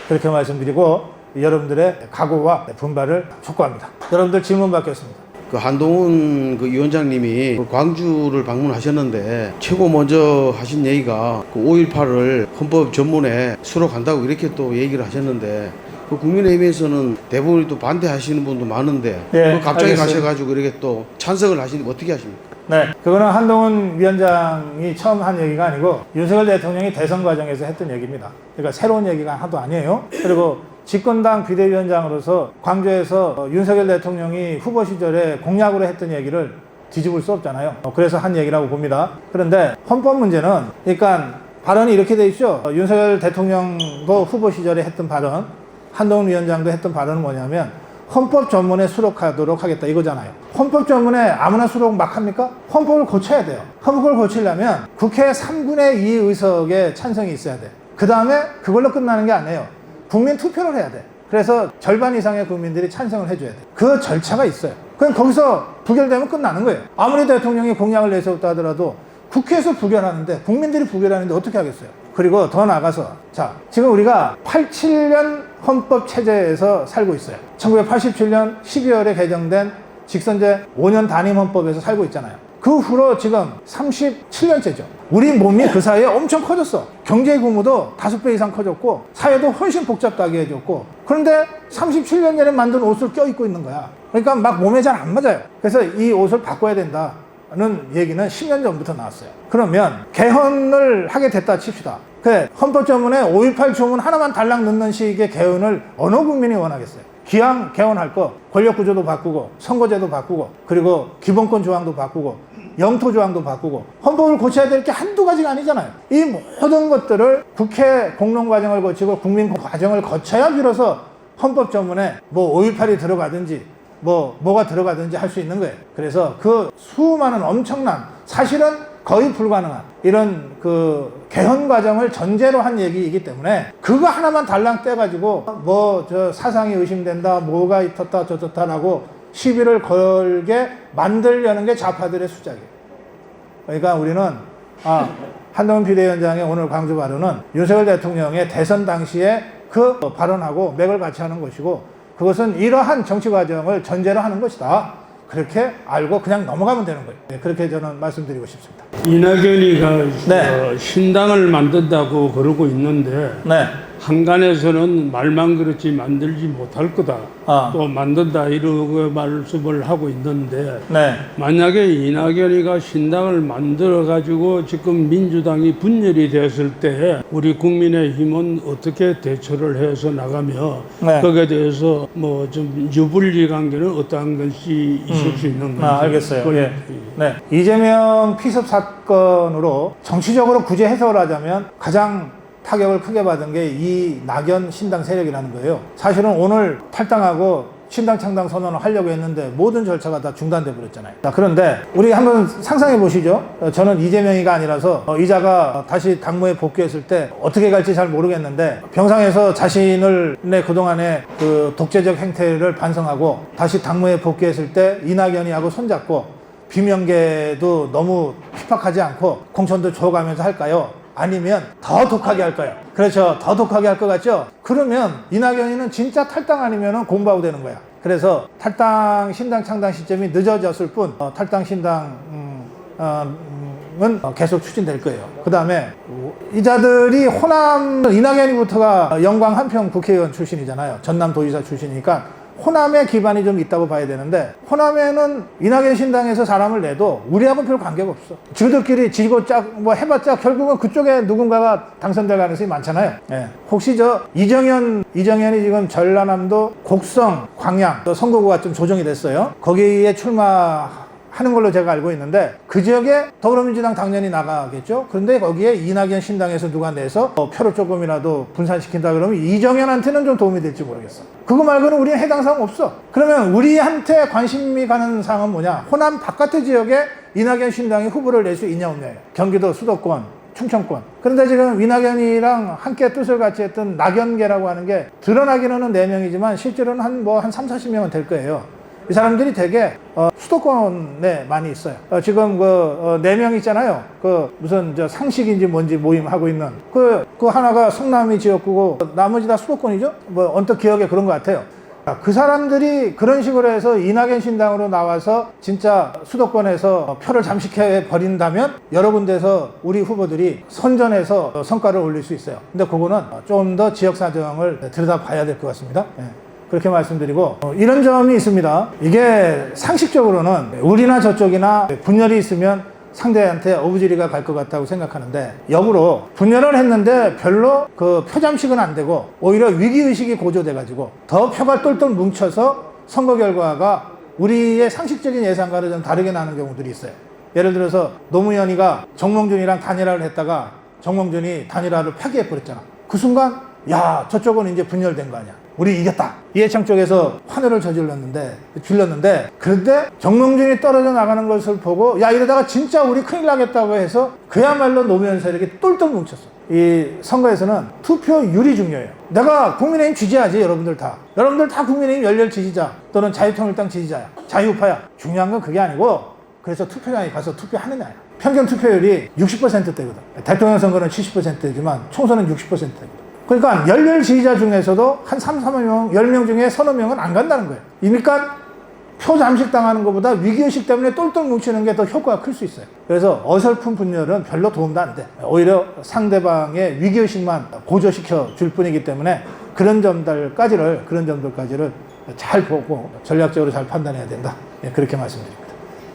그렇게 말씀드리고 여러분들의 각오와 분발을 촉구합니다. 여러분들 질문 받겠습니다. 그 한동훈 그 위원장님이 그 광주를 방문하셨는데 최고 먼저 하신 얘기가 그 5.18을 헌법 전문에 수록한다고 이렇게 또 얘기를 하셨는데 그 국민의힘에서는 대부분이 또 반대하시는 분도 많은데 예, 갑자기 알겠어요. 가셔가지고 이렇게 또 찬성을 하시는 어떻게 하십니까? 네, 그거는 한동훈 위원장이 처음 한 얘기가 아니고 윤석열 대통령이 대선 과정에서 했던 얘기입니다. 그러니까 새로운 얘기가 하나도 아니에요. 그리고 집권당 비대위원장으로서 광주에서 윤석열 대통령이 후보 시절에 공약으로 했던 얘기를 뒤집을 수 없잖아요. 그래서 한 얘기라고 봅니다. 그런데 헌법 문제는, 그러니까 발언이 이렇게 돼 있죠. 윤석열 대통령도 후보 시절에 했던 발언, 한동훈 위원장도 했던 발언은 뭐냐면 헌법 전문에 수록하도록 하겠다 이거잖아요. 헌법 전문에 아무나 수록 막 합니까? 헌법을 고쳐야 돼요. 헌법을 고치려면 국회 3분의 2 의석의 찬성이 있어야 돼. 그 다음에 그걸로 끝나는 게 아니에요. 국민 투표를 해야 돼. 그래서 절반 이상의 국민들이 찬성을 해줘야 돼. 그 절차가 있어요. 그럼 거기서 부결되면 끝나는 거예요. 아무리 대통령이 공약을 내세웠다 하더라도 국회에서 부결하는데, 국민들이 부결하는데 어떻게 하겠어요? 그리고 더 나가서 자 지금 우리가 87년 헌법 체제에서 살고 있어요. 1987년 12월에 개정된 직선제 5년 단임 헌법에서 살고 있잖아요. 그 후로 지금 37년째죠. 우리 몸이 그 사이에 엄청 커졌어. 경제 규모도 5배 이상 커졌고 사회도 훨씬 복잡하게 해줬고, 그런데 37년 전에 만든 옷을 껴입고 있는 거야. 그러니까 막 몸에 잘 안 맞아요. 그래서 이 옷을 바꿔야 된다는 얘기는 10년 전부터 나왔어요. 그러면 개헌을 하게 됐다 칩시다. 그래, 헌법조문에 5.18 조문 하나만 달랑 넣는 식의 개헌을 어느 국민이 원하겠어요? 기왕 개헌할 거 권력구조도 바꾸고 선거제도 바꾸고 그리고 기본권 조항도 바꾸고 영토 조항도 바꾸고 헌법을 고쳐야 될 게 한두 가지가 아니잖아요. 이 모든 것들을 국회 공론 과정을 거치고 국민 과정을 거쳐야 비로소 헌법조문에 뭐 5.18이 들어가든지 뭐가 들어가든지 할 수 있는 거예요. 그래서 그 수많은 엄청난, 사실은 거의 불가능한 이런 그 개헌 과정을 전제로 한 얘기이기 때문에 그거 하나만 달랑 떼가지고 뭐 저 사상이 의심된다, 뭐가 이렇다 저렇다라고 시비를 걸게 만들려는 게 좌파들의 수작이에요. 그러니까 우리는 한동훈 비대위원장의 오늘 강조 발언은 윤석열 대통령의 대선 당시에 그 발언하고 맥을 같이 하는 것이고, 그것은 이러한 정치 과정을 전제로 하는 것이다. 그렇게 알고 그냥 넘어가면 되는 거예요. 네, 그렇게 저는 말씀드리고 싶습니다. 이낙연이가 네. 신당을 만든다고 그러고 있는데 네. 한간에서는 말만 그렇지 만들지 못할 거다. 또 만든다 이러고 말씀을 하고 있는데 네. 만약에 이낙연이가 신당을 만들어 가지고 지금 민주당이 분열이 됐을 때 우리 국민의힘은 어떻게 대처를 해서 나가며 네. 거기에 대해서 뭐 좀 유불리 관계는 어떠한 것이 있을 수 있는 건지. 알겠어요. 예. 네. 이재명 피습 사건으로 정치적으로 구제 해석을 하자면 가장 타격을 크게 받은 게 이 낙연 신당 세력이라는 거예요. 사실은 오늘 탈당하고 신당 창당 선언을 하려고 했는데 모든 절차가 다 중단돼 버렸잖아요. 자, 그런데 우리 한번 상상해 보시죠. 저는 이재명이가 아니라서 이자가 다시 당무에 복귀했을 때 어떻게 갈지 잘 모르겠는데, 병상에서 자신을 그동안의 그 독재적 행태를 반성하고 다시 당무에 복귀했을 때 이낙연이하고 손잡고 비명계도 너무 핍박하지 않고 공천도 줘가면서 할까요? 아니면 더 독하게 할까요? 그렇죠. 더 독하게 할 것 같죠? 그러면 이낙연이는 진짜 탈당 아니면 공바우 되는 거야. 그래서 탈당 신당 창당 시점이 늦어졌을 뿐 탈당 신당은 계속 추진될 거예요. 그 다음에 이자들이 호남, 이낙연이부터가 영광 한평 국회의원 출신이잖아요. 전남 도지사 출신이니까 호남에 기반이 좀 있다고 봐야 되는데, 호남에는 이낙연 신당에서 사람을 내도 우리하고 별 관계가 없어. 지들끼리 지고 뭐 해봤자 결국은 그쪽에 누군가가 당선될 가능성이 많잖아요. 예. 혹시 이정현이 지금 전라남도 곡성, 광양 선거구가 좀 조정이 됐어요. 거기에 출마하는 걸로 제가 알고 있는데 그 지역에 더불어민주당 당연히 나가겠죠. 그런데 거기에 이낙연 신당에서 누가 내서 표를 조금이라도 분산시킨다 그러면 이정현한테는 좀 도움이 될지 모르겠어. 그거 말고는 우리는 해당 사항 없어. 그러면 우리한테 관심이 가는 사항은 뭐냐? 호남 바깥의 지역에 이낙연 신당이 후보를 낼 수 있냐 없냐예요. 경기도 수도권, 충청권. 그런데 지금 이낙연이랑 함께 뜻을 같이 했던 낙연계라고 하는 게 드러나기는 4명이지만 실제로는 한 3, 40명은 될 거예요. 이 사람들이 되게 수도권에 많이 있어요. 지금 4명 있잖아요. 무슨 상식인지 뭔지 모임하고 있는 그 하나가 성남이 지역구고 나머지 다 수도권이죠. 언뜻 기억에 그런 것 같아요. 그 사람들이 그런 식으로 해서 이낙연 신당으로 나와서 진짜 수도권에서 표를 잠식해 버린다면 여러 군데서 우리 후보들이 선전해서 성과를 올릴 수 있어요. 근데 그거는 좀 더 지역 사정을 들여다봐야 될 것 같습니다. 네. 그렇게 말씀드리고, 이런 점이 있습니다. 이게 상식적으로는 우리나 저쪽이나 분열이 있으면 상대한테 어부지리가 갈 것 같다고 생각하는데, 역으로 분열을 했는데 별로 그 표잠식은 안 되고 오히려 위기의식이 고조돼가지고 더 표가 똘똘 뭉쳐서 선거 결과가 우리의 상식적인 예상과는 좀 다르게 나는 경우들이 있어요. 예를 들어서 노무현이가 정몽준이랑 단일화를 했다가 정몽준이 단일화를 폐기해버렸잖아. 그 순간 야, 저쪽은 이제 분열된 거 아니야. 우리 이겼다. 이해창 쪽에서 환호를 질렀는데 그런데 정몽준이 떨어져 나가는 것을 보고 야, 이러다가 진짜 우리 큰일 나겠다고 해서 그야말로 노무현 세력이 똘똘 뭉쳤어. 이 선거에서는 투표율이 중요해요. 내가 국민의힘 지지하지. 여러분들 다 국민의힘 열렬 지지자 또는 자유통일당 지지자야. 자유파야. 중요한 건 그게 아니고, 그래서 투표장에 가서 투표하느냐야. 평균 투표율이 60%대거든. 대통령 선거는 70%대지만 총선은 60%대거든. 그러니까 열렬 지지자 중에서도 한 3, 4명, 10명 중에 서너 명은 안 간다는 거예요. 그러니까 표 잠식당하는 것보다 위기의식 때문에 똘똘 뭉치는 게 더 효과가 클 수 있어요. 그래서 어설픈 분열은 별로 도움도 안 돼. 오히려 상대방의 위기의식만 고조시켜 줄 뿐이기 때문에 그런 점들까지를 잘 보고 전략적으로 잘 판단해야 된다. 그렇게 말씀드립니다.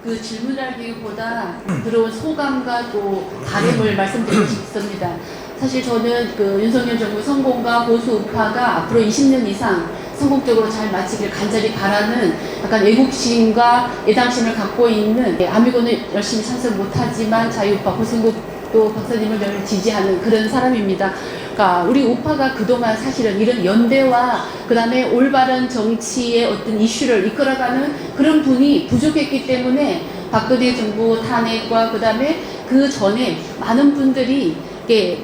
그 질문하기보다 들어온 소감과 또 바람을 말씀드리고 싶습니다. 사실 저는 그 윤석열 정부 성공과 보수 우파가 앞으로 20년 이상 성공적으로 잘 마치길 간절히 바라는 약간 애국심과 애당심을 갖고 있는, 아미고는 열심히 찬성 못하지만 자유우파 고승국 또 박사님을 늘 지지하는 그런 사람입니다. 그러니까 우리 우파가 그동안 사실은 이런 연대와 그 다음에 올바른 정치의 어떤 이슈를 이끌어가는 그런 분이 부족했기 때문에 박근혜 정부 탄핵과 그 다음에 그 전에 많은 분들이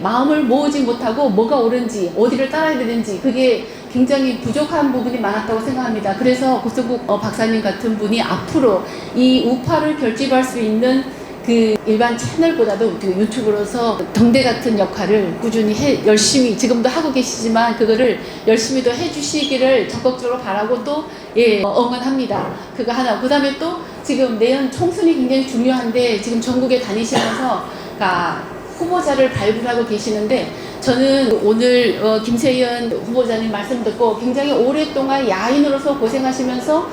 마음을 모으지 못하고 뭐가 옳은지 어디를 따라야 되는지 그게 굉장히 부족한 부분이 많았다고 생각합니다. 그래서 고승국 박사님 같은 분이 앞으로 이 우파를 결집할 수 있는 그 일반 채널보다도 그 유튜브로서 등대 같은 역할을 꾸준히 열심히 지금도 하고 계시지만 그거를 열심히 더 해주시기를 적극적으로 바라고 또 응원합니다. 그거 하나. 그 다음에 또 지금 내년 총선이 굉장히 중요한데 지금 전국에 다니시면서 후보자를 발굴하고 계시는데 저는 오늘 김세연 후보자님 말씀 듣고 굉장히 오랫동안 야인으로서 고생하시면서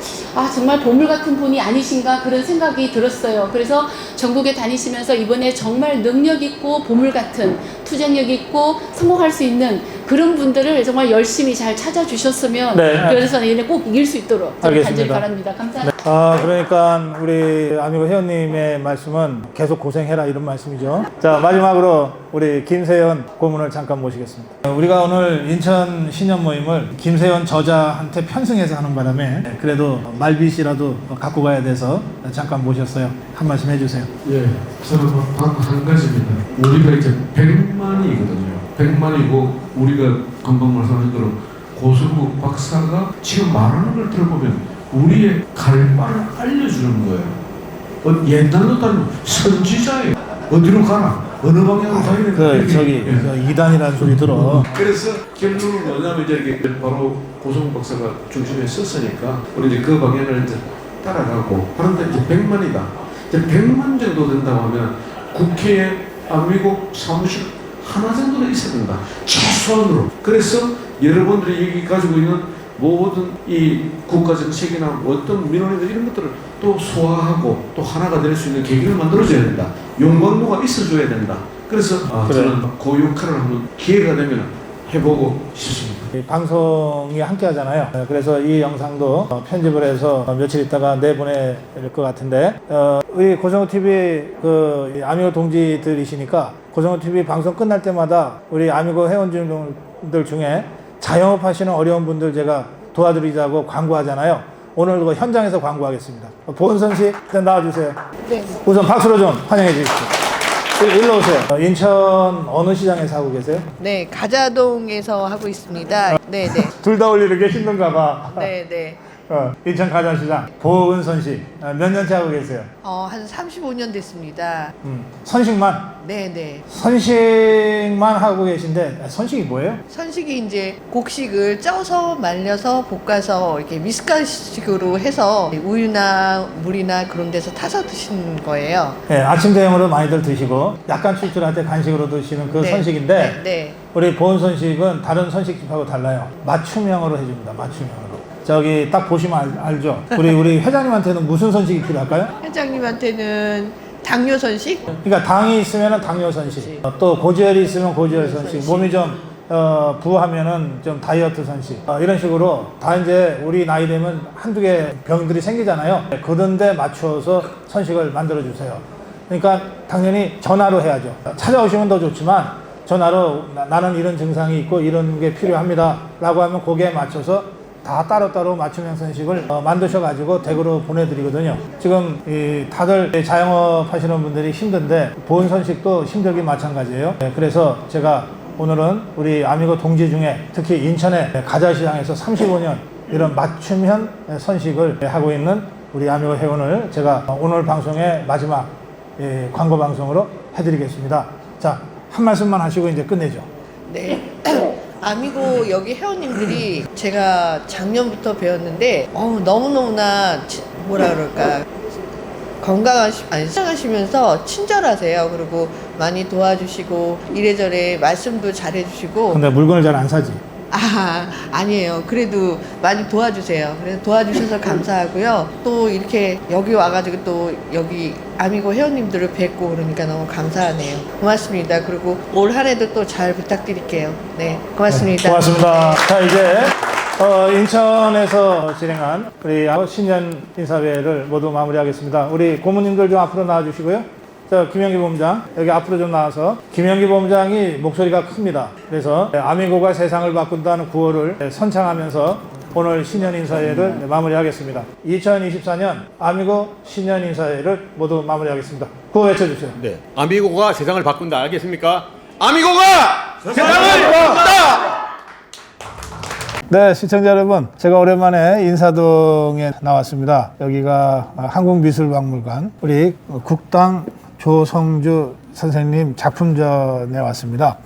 정말 보물 같은 분이 아니신가 그런 생각이 들었어요. 그래서 전국에 다니시면서 이번에 정말 능력 있고 보물 같은 투쟁력 있고 성공할 수 있는 그런 분들을 정말 열심히 잘 찾아주셨으면 그래서 내년에 꼭 이길 수 있도록 저는 간절히 바랍니다. 감사합니다. 그러니까 우리 아미고 회원님의 말씀은 계속 고생해라 이런 말씀이죠. 자, 마지막으로 우리 김세연 고문을 잠깐 모시겠습니다. 우리가 오늘 인천 신년 모임을 김세연 저자한테 편승해서 하는 바람에 그래도 말빗이라도 갖고 가야 돼서 잠깐 모셨어요. 한 말씀 해주세요. 예, 저는 한 가지입니다. 우리가 이제 100만이거든요. 100만이고 우리가 금방 말씀하신 대로 고승국 박사가 지금 말하는 걸 들어보면 우리의 갈 바를 알려주는 거예요. 옛날로 따르면 선지자예요. 어디로 가라, 어느 방향으로 가야 되는가. 이단이라는 소리 들어. 그래서 결론은 뭐냐면 이제 바로 고승국 박사가 중심에 섰으니까 우리 이제 그 방향을 이제 따라가고 하는데 이제 100만이다. 이제 100만 정도 된다고 하면 국회에 아미고 사무실 하나 정도는 있어야 된다. 최소한으로. 그래서 여러분들이 여기 가지고 있는 모든 이 국가 정책이나 어떤 민원이나 이런 것들을 또 소화하고 또 하나가 될 수 있는 계기를 만들어줘야 된다. 용광로가 있어줘야 된다. 그래서 저는 그 역할을 한번 기회가 되면 해보고 싶습니다. 방송이 함께 하잖아요. 그래서 이 영상도 편집을 해서 며칠 있다가 내보낼 것 같은데, 우리 고성호TV 그 아미고 동지들이시니까 고성호TV 방송 끝날 때마다 우리 아미고 회원들 중에 자영업 하시는 어려운 분들 제가 도와드리자고 광고하잖아요. 오늘 그 현장에서 광고하겠습니다. 보은선 씨, 나와주세요. 네. 우선 박수로 좀 환영해 주십시오. 일로 오세요. 인천 어느 시장에서 하고 계세요? 네, 가자동에서 하고 있습니다. 네, 네. 둘 다 올리는 게 힘든가 봐. 네, 네. 인천 가자시장 보은선 씨, 몇 년째 하고 계세요? 한 35년 됐습니다. 선식만? 네, 네. 선식만 하고 계신데, 선식이 뭐예요? 선식이 이제 곡식을 쪄서 말려서 볶아서 이렇게 미숫가루식으로 해서 우유나 물이나 그런 데서 타서 드시는 거예요. 네, 아침 대용으로 많이들 드시고 약간 출출할 때 간식으로 드시는 그 선식인데, 네, 네. 우리 보은선식은 다른 선식집하고 달라요. 맞춤형으로 해줍니다. 맞춤형으로. 저기 딱 보시면 알죠? 우리 회장님한테는 무슨 선식이 필요할까요? 회장님한테는 당뇨 선식? 그러니까 당이 있으면 당뇨 선식, 또 고지혈이 있으면 고지혈 선식, 몸이 좀 부하면은 좀 다이어트 선식, 이런 식으로 다 이제 우리 나이 되면 한두 개 병들이 생기잖아요. 그런데 맞춰서 선식을 만들어 주세요. 그러니까 당연히 전화로 해야죠. 찾아오시면 더 좋지만 전화로 나는 이런 증상이 있고 이런 게 필요합니다 라고 하면 거기에 맞춰서 다 따로따로 맞춤형 선식을 만드셔가지고 댁으로 보내드리거든요. 지금 다들 자영업 하시는 분들이 힘든데 보은 선식도 힘들긴 마찬가지예요. 그래서 제가 오늘은 우리 아미고 동지 중에 특히 인천의 가자시장에서 35년 이런 맞춤형 선식을 하고 있는 우리 아미고 회원을 제가 오늘 방송의 마지막 광고 방송으로 해드리겠습니다. 자, 한 말씀만 하시고 이제 끝내죠. 네. 아미고 여기 회원님들이 제가 작년부터 배웠는데 너무너무나 뭐라 그럴까 건강하시면서 친절하세요. 그리고 많이 도와주시고 이래저래 말씀도 잘해주시고. 근데 물건을 잘 안 사지. 아니에요. 그래도 많이 도와주세요. 그래서 도와주셔서 감사하고요. 또 이렇게 여기 와가지고 또 여기 아미고 회원님들을 뵙고 그러니까 너무 감사하네요. 고맙습니다. 그리고 올 한 해도 또 잘 부탁드릴게요. 네, 고맙습니다. 네, 고맙습니다. 자, 이제 인천에서 진행한 우리 신년 인사회를 모두 마무리하겠습니다. 우리 고모님들 좀 앞으로 나와주시고요. 자, 김영기 본부장 여기 앞으로 좀 나와서. 김영기 본부장이 목소리가 큽니다. 그래서 아미고가 세상을 바꾼다는 구호를 선창하면서 오늘 신년 인사회를 마무리하겠습니다. 2024년 아미고 신년 인사회를 모두 마무리하겠습니다. 구호 외쳐주세요. 네. 아미고가 세상을 바꾼다. 알겠습니까? 아미고가 세상을 바꾼다! 네, 시청자 여러분, 제가 오랜만에 인사동에 나왔습니다. 여기가 한국미술박물관, 우리 국당 조성주 선생님 작품전에 왔습니다.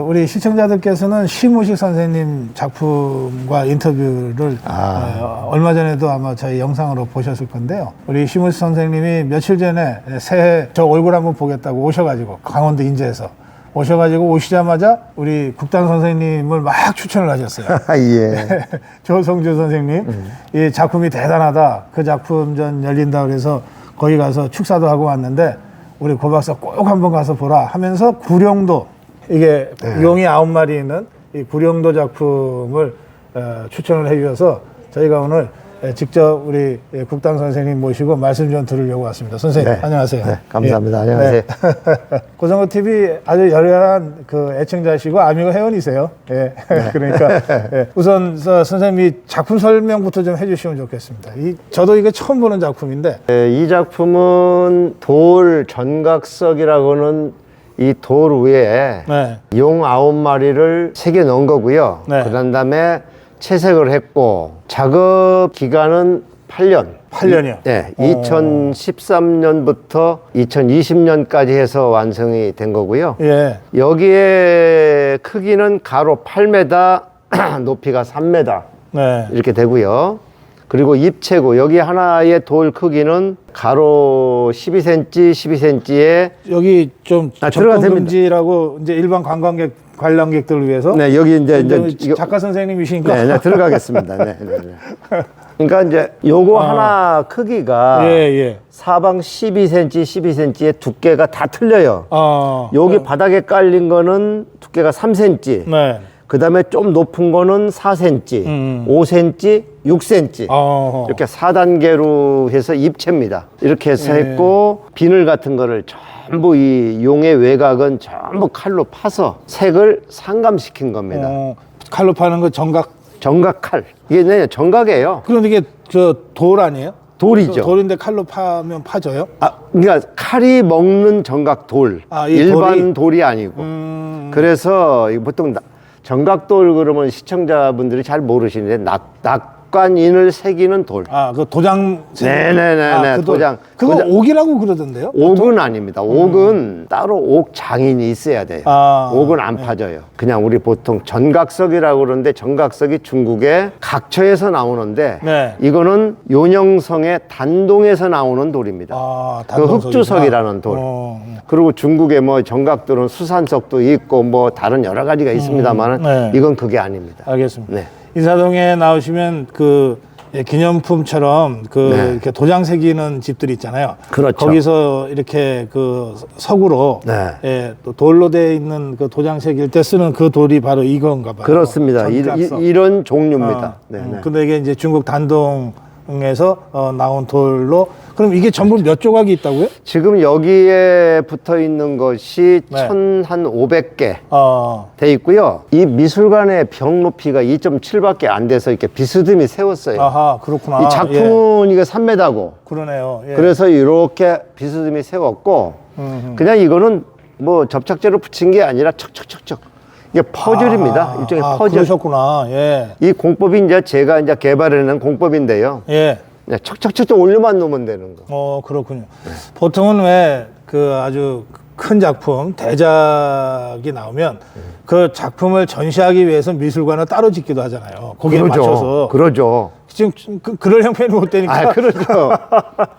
우리 시청자들께서는 시무식 선생님 작품과 인터뷰를 얼마 전에도 아마 저희 영상으로 보셨을 건데요. 우리 시무식 선생님이 며칠 전에 새해 저 얼굴 한번 보겠다고 오셔가지고 강원도 인제에서 오셔가지고 오시자마자 우리 국당 선생님을 막 추천을 하셨어요. 예. 조성주 선생님, 이 작품이 대단하다. 그 작품전 열린다 그래서 거기 가서 축사도 하고 왔는데 우리 고 박사 꼭 한번 가서 보라 하면서 구룡도, 이게 용이 9마리 있는 이 구룡도 작품을 추천을 해주셔서 저희가 오늘 직접 우리 국당 선생님 모시고 말씀 좀 들으려고 왔습니다. 선생님, 네. 안녕하세요. 네, 감사합니다. 예. 안녕하세요. 네. 고성호TV 아주 열렬한 애청자시고 아미고 회원이세요. 예. 네. 그러니까 우선 선생님이 작품 설명부터 좀 해주시면 좋겠습니다. 저도 이거 처음 보는 작품인데. 이 작품은 돌 전각석이라고는 이 돌 위에 용 9마리를 새겨 넣은 거고요. 그런 다음에 채색을 했고 작업 기간은 8년. 8년이요? 네. 2013년부터 2020년까지 해서 완성이 된 거고요. 예. 여기에 크기는 가로 8m, 높이가 3m. 네. 이렇게 되고요. 그리고 입체고 여기 하나의 돌 크기는 가로 12cm, 12cm에 여기 좀 들어가 됩니다. 금지라고 이제 일반 관람객들을 위해서. 네, 여기 이제 작가 선생님이시니까. 네, 네, 들어가겠습니다. 네, 네, 네. 그러니까 이제 요거 하나 크기가 사방 12cm, 12cm의 두께가 다 틀려요. 여기 바닥에 깔린 거는 두께가 3cm. 네. 그 다음에 좀 높은 거는 4cm, 5cm, 6cm. 이렇게 4단계로 해서 입체입니다. 이렇게 해서 했고, 비늘 같은 거를 전부 이 용의 외곽은 전부 칼로 파서 색을 상감시킨 겁니다. 칼로 파는 거 정각칼. 이게 정각이에요. 그런데 이게 돌 아니에요? 돌이죠. 돌인데 칼로 파면 파져요? 그러니까 칼이 먹는 정각 돌. 일반 돌이 아니고. 그래서 보통 정각돌 그러면 시청자분들이 잘 모르시는데 낙관인을 새기는 돌. 그 도장. 네네네. 도장. 그거 옥이라고 그러던데요? 옥은 아닙니다. 옥은 따로 옥 장인이 있어야 돼요. 옥은 안 파져요. 그냥 우리 보통 전각석이라고 그러는데 정각석이 중국의 각처에서 나오는데 이거는 요녕성의 단동에서 나오는 돌입니다. 그 흑주석이라는 돌. 그리고 중국의 뭐 정각돌은 수산석도 있고 뭐 다른 여러 가지가 있습니다만 이건 그게 아닙니다. 알겠습니다. 네. 인사동에 나오시면 기념품처럼 이렇게 도장 새기는 집들이 있잖아요. 그렇죠. 거기서 이렇게 석으로 또 돌로 되어 있는 그 도장 새길 때 쓰는 그 돌이 바로 이건가 봐요. 그렇습니다. 이런 종류입니다. 근데 이게 이제 중국 단동에서 나온 돌로. 그럼 이게 전부 몇 조각이 있다고요? 지금 여기에 붙어 있는 것이 1,500개 돼 있고요. 이 미술관의 벽 높이가 2.7밖에 안 돼서 이렇게 비스듬히 세웠어요. 아하, 그렇구나. 이 작품은 이게 3m고. 그러네요. 그래서 이렇게 비스듬히 세웠고, 그냥 이거는 뭐 접착제로 붙인 게 아니라 척척척척. 이게 퍼즐입니다. 일종의 퍼즐. 그러셨구나. 이 공법이 이제 제가 이제 개발해낸 공법인데요. 척척척척 올려만 놓으면 되는 거. 그렇군요. 보통은 왜 그 아주 큰 작품, 대작이 나오면 그 작품을 전시하기 위해서 미술관을 따로 짓기도 하잖아요. 거기에 그러죠. 맞춰서. 그러죠. 지금 그럴 형편이 못 되니까. 아, 그렇죠.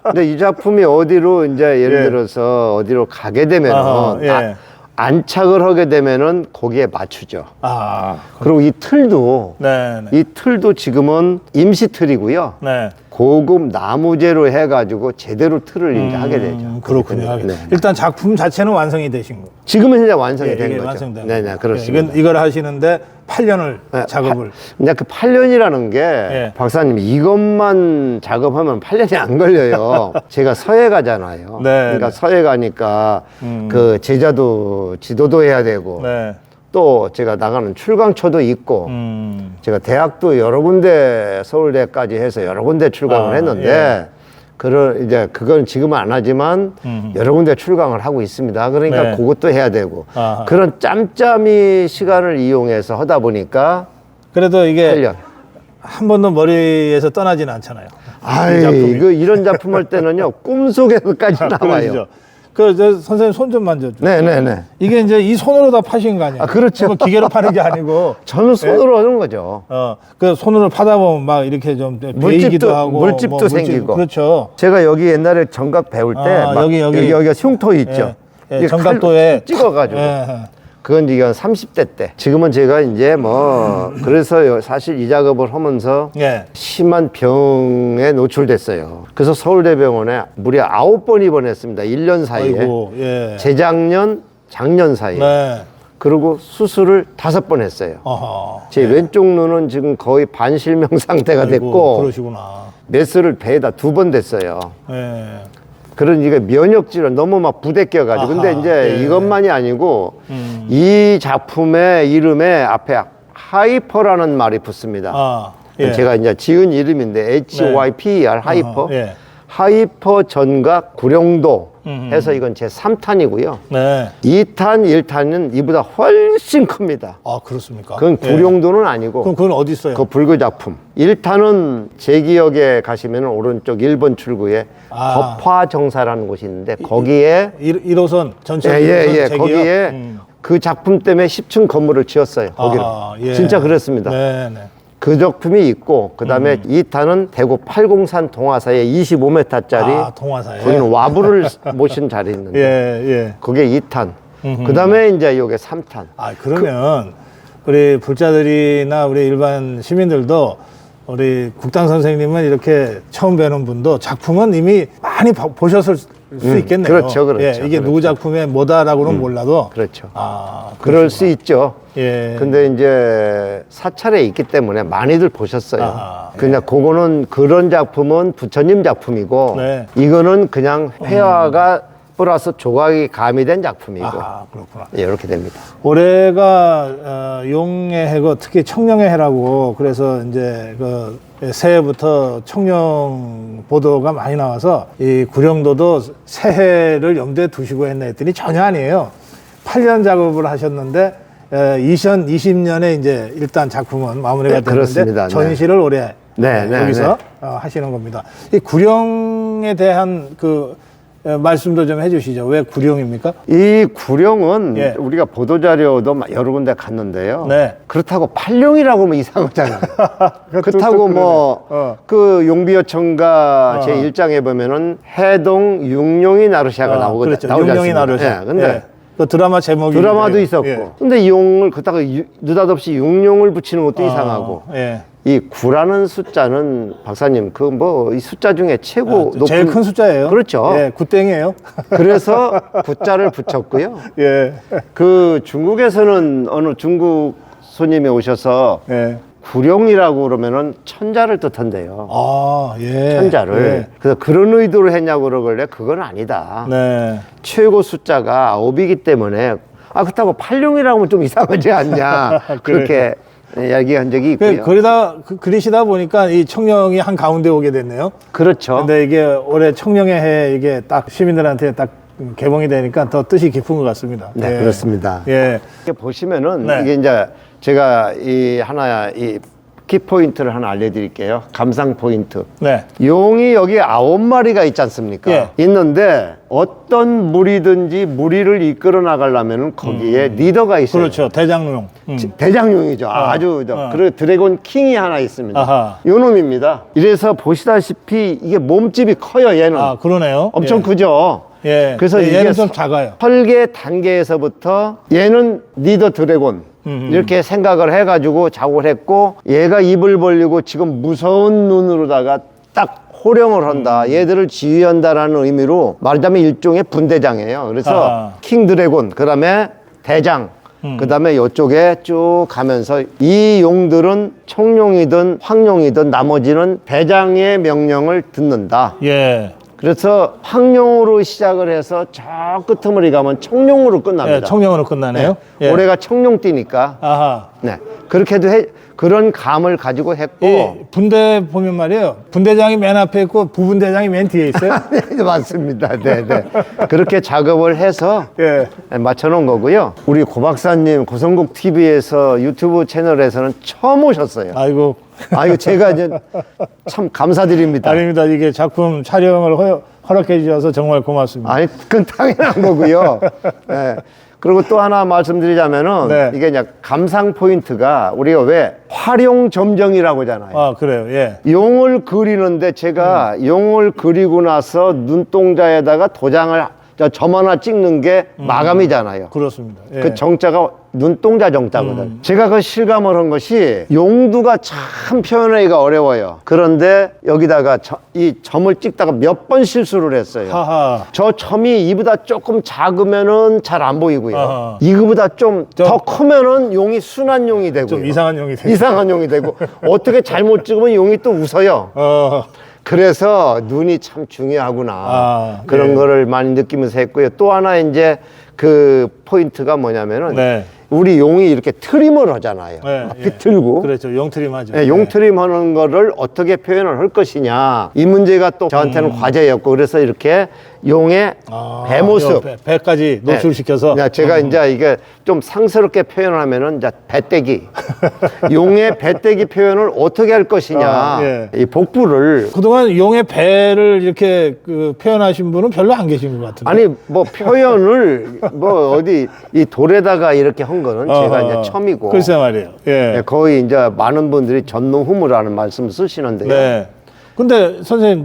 근데 이 작품이 어디로 이제 예를 들어서 어디로 가게 되면은 예. 안착을 하게 되면은 거기에 맞추죠. 아, 그리고 이 틀도 네, 네. 이 틀도 지금은 임시 틀이고요. 네. 고급 나무재로 해가지고 제대로 틀을 이제 하게 되죠. 그렇군요. 네. 일단 작품 자체는 완성이 되신 거. 지금은 이제 완성이 된 이게 거죠. 완성된 네네, 거고. 그렇습니다. 이걸 하시는데 8년을 작업을. 근데 그 8년이라는 게 박사님 이것만 작업하면 8년이 안 걸려요. 제가 서예 가잖아요. 네, 그러니까 네. 서예 가니까 그 제자도 지도도 해야 되고 네. 또 제가 나가는 출강처도 있고 제가 대학도 여러 군데 서울대까지 해서 여러 군데 출강을 했는데 그건 지금은 안 하지만 여러 군데 출강을 하고 있습니다. 그러니까 네. 그것도 해야 되고 아하. 그런 짬짬이 시간을 이용해서 하다 보니까 그래도 이게 8년. 한 번도 머리에서 떠나진 않잖아요. 아이, 이런 작품 할 때는요, 꿈속에서까지 나와요. 그러시죠? 선생님 손 좀 만져줘. 네네네. 이게 이제 이 손으로 다 파신 거 아니에요? 아, 그렇죠. 이거 기계로 파는 게 아니고. 저는 손으로 하는 거죠. 그 손으로 파다 보면 막 이렇게 좀 베이기도 하고. 물집도 생기고. 그렇죠. 제가 여기 옛날에 정각 배울 때, 여기가 흉터 있죠. 예, 정각도에 찍어가지고. 그건 이게 한 30대 때. 지금은 제가 이제 그래서 사실 이 작업을 하면서 심한 병에 노출됐어요. 그래서 서울대병원에 무려 9번 입원했습니다. 1년 사이에. 아이고, 재작년, 작년 사이에. 네. 그리고 수술을 5번 했어요. 제 왼쪽 눈은 지금 거의 반실명 상태가 됐고. 그러시구나. 메스를 배에다 2번 댔어요. 그러니까 면역질환 너무 막 부대껴가지고. 근데 이제 이것만이 아니고 이 작품의 이름에 앞에 하이퍼라는 말이 붙습니다. 제가 이제 지은 이름인데 HYPER 하이퍼. 하이퍼 전각 구룡도 해서 이건 제 3탄이고요. 2탄, 1탄은 이보다 훨씬 큽니다. 아, 그렇습니까? 그건 구룡도는 아니고. 그럼 그건 어디 있어요? 그 불교 작품. 1탄은 제 기억에 가시면 오른쪽 1번 출구에 법화정사라는 곳이 있는데 거기에 1호선 전체 예, 거기에 그 작품 때문에 10층 건물을 지었어요. 거기를. 진짜 그랬습니다. 그 작품이 있고 그다음에 2탄은 대구 팔공산 동화사에 25m짜리 동화사에. 거기는 와부를 모신 자리 있는데 그게 2탄. 그다음에 이제 요게 3탄. 그러면 우리 불자들이나 우리 일반 시민들도 우리 국당 선생님은 이렇게 처음 뵈는 분도 작품은 이미 많이 보셨을 수 있겠네요. 그렇죠. 이게 누구 작품의 뭐다라고는 몰라도. 그렇죠. 그럴 수 있죠. 근데 이제 사찰에 있기 때문에 많이들 보셨어요. 그냥 그거는 그런 작품은 부처님 작품이고 이거는 그냥 회화가 플러스 조각이 가미된 작품이고. 그렇구나. 이렇게 됩니다. 올해가 용의 해고 특히 청룡의 해라고 그래서 이제 새해부터 청룡 보도가 많이 나와서 이 구룡도도 새해를 염두에 두시고 했나 했더니 전혀 아니에요. 8년 작업을 하셨는데 2020년에 이제 일단 작품은 마무리가 됐는데 그렇습니다. 전시를 올해 여기서 하시는 겁니다. 이 구룡에 대한 말씀도 좀 해주시죠. 왜 구룡입니까? 이 구룡은 우리가 보도자료도 여러 군데 갔는데요. 그렇다고 팔룡이라고 하면 이상하잖아요. 그렇다고 그 용비어천가 제1장에 보면은 해동 육룡이 나르샤가 나오거든요. 그렇죠. 육룡이 나르샤. 근데 그 드라마 제목이 드라마도 있었고. 근데 이 용을 그렇다고 느닷없이 육룡을 붙이는 것도 이상하고. 이 9라는 숫자는 박사님 이 숫자 중에 최고 높은 제일 큰 숫자예요. 그렇죠. 구땡이에요. 그래서 9자를 붙였고요. 그 중국에서는 어느 중국 손님이 오셔서 구룡이라고 그러면은 천자를 뜻한대요. 천자를. 그래서 그런 의도로 했냐고 그러길래 그건 아니다. 최고 숫자가 9이기 때문에 그렇다고 팔룡이라고 하면 좀 이상하지 않냐. 그렇게 이야기한 적이 있고요. 그리시다 보니까 이 청룡이 한 가운데 오게 됐네요. 그렇죠. 근데 이게 올해 청룡의 해 이게 딱 시민들한테 딱 개봉이 되니까 더 뜻이 깊은 것 같습니다. 그렇습니다. 이렇게 보시면은 이게 이제 제가 키포인트를 하나 알려드릴게요. 감상 포인트. 네. 용이 여기 9마리가 있지 않습니까? 예. 있는데 어떤 무리든지 무리를 이끌어 나가려면 거기에 리더가 있어요. 그렇죠. 대장용. 대장용이죠. 아주 그리고 드래곤 킹이 하나 있습니다. 아하. 요 놈입니다. 이래서 보시다시피 이게 몸집이 커요. 얘는. 아, 그러네요. 엄청 예. 크죠. 예. 그래서 얘는 이게 좀 작아요. 설계 단계에서부터 얘는 리더 드래곤 이렇게 생각을 해가지고 작업을 했고, 얘가 입을 벌리고 지금 무서운 눈으로다가 딱 호령을 한다, 얘들을 지휘한다라는 의미로 말하자면 일종의 분대장이에요. 그래서 아하. 킹 드래곤, 그 다음에 대장, 그 다음에 이쪽에 쭉 가면서 이 용들은 청룡이든 황룡이든 나머지는 대장의 명령을 듣는다. 예. 그래서 황룡으로 시작을 해서 저 끄트머리 가면 청룡으로 끝납니다. 예, 청룡으로 끝나네요. 네. 예. 올해가 청룡띠니까. 아하. 네. 그렇게도 그런 감을 가지고 했고. 이 분대 보면 말이에요. 분대장이 맨 앞에 있고 부분대장이 맨 뒤에 있어요. 네, 맞습니다. 네, 네. 그렇게 작업을 해서 예. 맞춰놓은 거고요. 우리 고 박사님 고성국 TV에서 유튜브 채널에서는 처음 오셨어요. 아이고. 아이고, 제가 이제 참 감사드립니다. 아닙니다. 이게 작품 촬영을 허락해 주셔서 정말 고맙습니다. 아니, 그건 당연한 거고요. 네. 그리고 또 하나 말씀드리자면은, 네. 이게 이제 감상 포인트가 우리가 왜 활용 점정이라고 하잖아요. 아, 그래요. 예. 용을 그리는데 제가 용을 그리고 나서 눈동자에다가 도장을 점 하나 찍는 게 마감이잖아요. 그렇습니다. 예. 그 정자가 눈동자 정자거든. 제가 그 실감을 한 것이 용두가 참 표현하기가 어려워요. 그런데 여기다가 이 점을 찍다가 몇 번 실수를 했어요. 하하. 저 점이 이보다 조금 작으면은 잘 안 보이고요. 아하. 이거보다 좀 더 크면은 용이 순한 용이 되고요. 좀 이상한 용이 되고. 이상한 용이 되고 어떻게 잘못 찍으면 용이 또 웃어요. 그래서 눈이 참 중요하구나. 그런 예. 거를 많이 느끼면서 했고요. 또 하나 이제 그 포인트가 뭐냐면은 네. 우리 용이 이렇게 트림을 하잖아요. 네, 비틀고. 그렇죠. 용트림 하죠. 네, 용트림 하는 거를 어떻게 표현을 할 것이냐. 이 문제가 또 저한테는 과제였고, 그래서 이렇게 용의 배 모습. 배까지 노출시켜서. 네, 제가 이제 이게 좀 상스럽게 표현을 하면은 이제 배떼기. 용의 배떼기 표현을 어떻게 할 것이냐. 예. 이 복부를. 그동안 용의 배를 이렇게 표현하신 분은 별로 안 계신 것 같은데. 아니, 뭐 표현을 뭐 어디 이 돌에다가 이렇게 한 거는 제가 이제 처음이고. 글쎄 말이에요. 예. 네, 거의 이제 많은 분들이 전농후무라는 말씀을 쓰시는데요. 네. 근데 선생님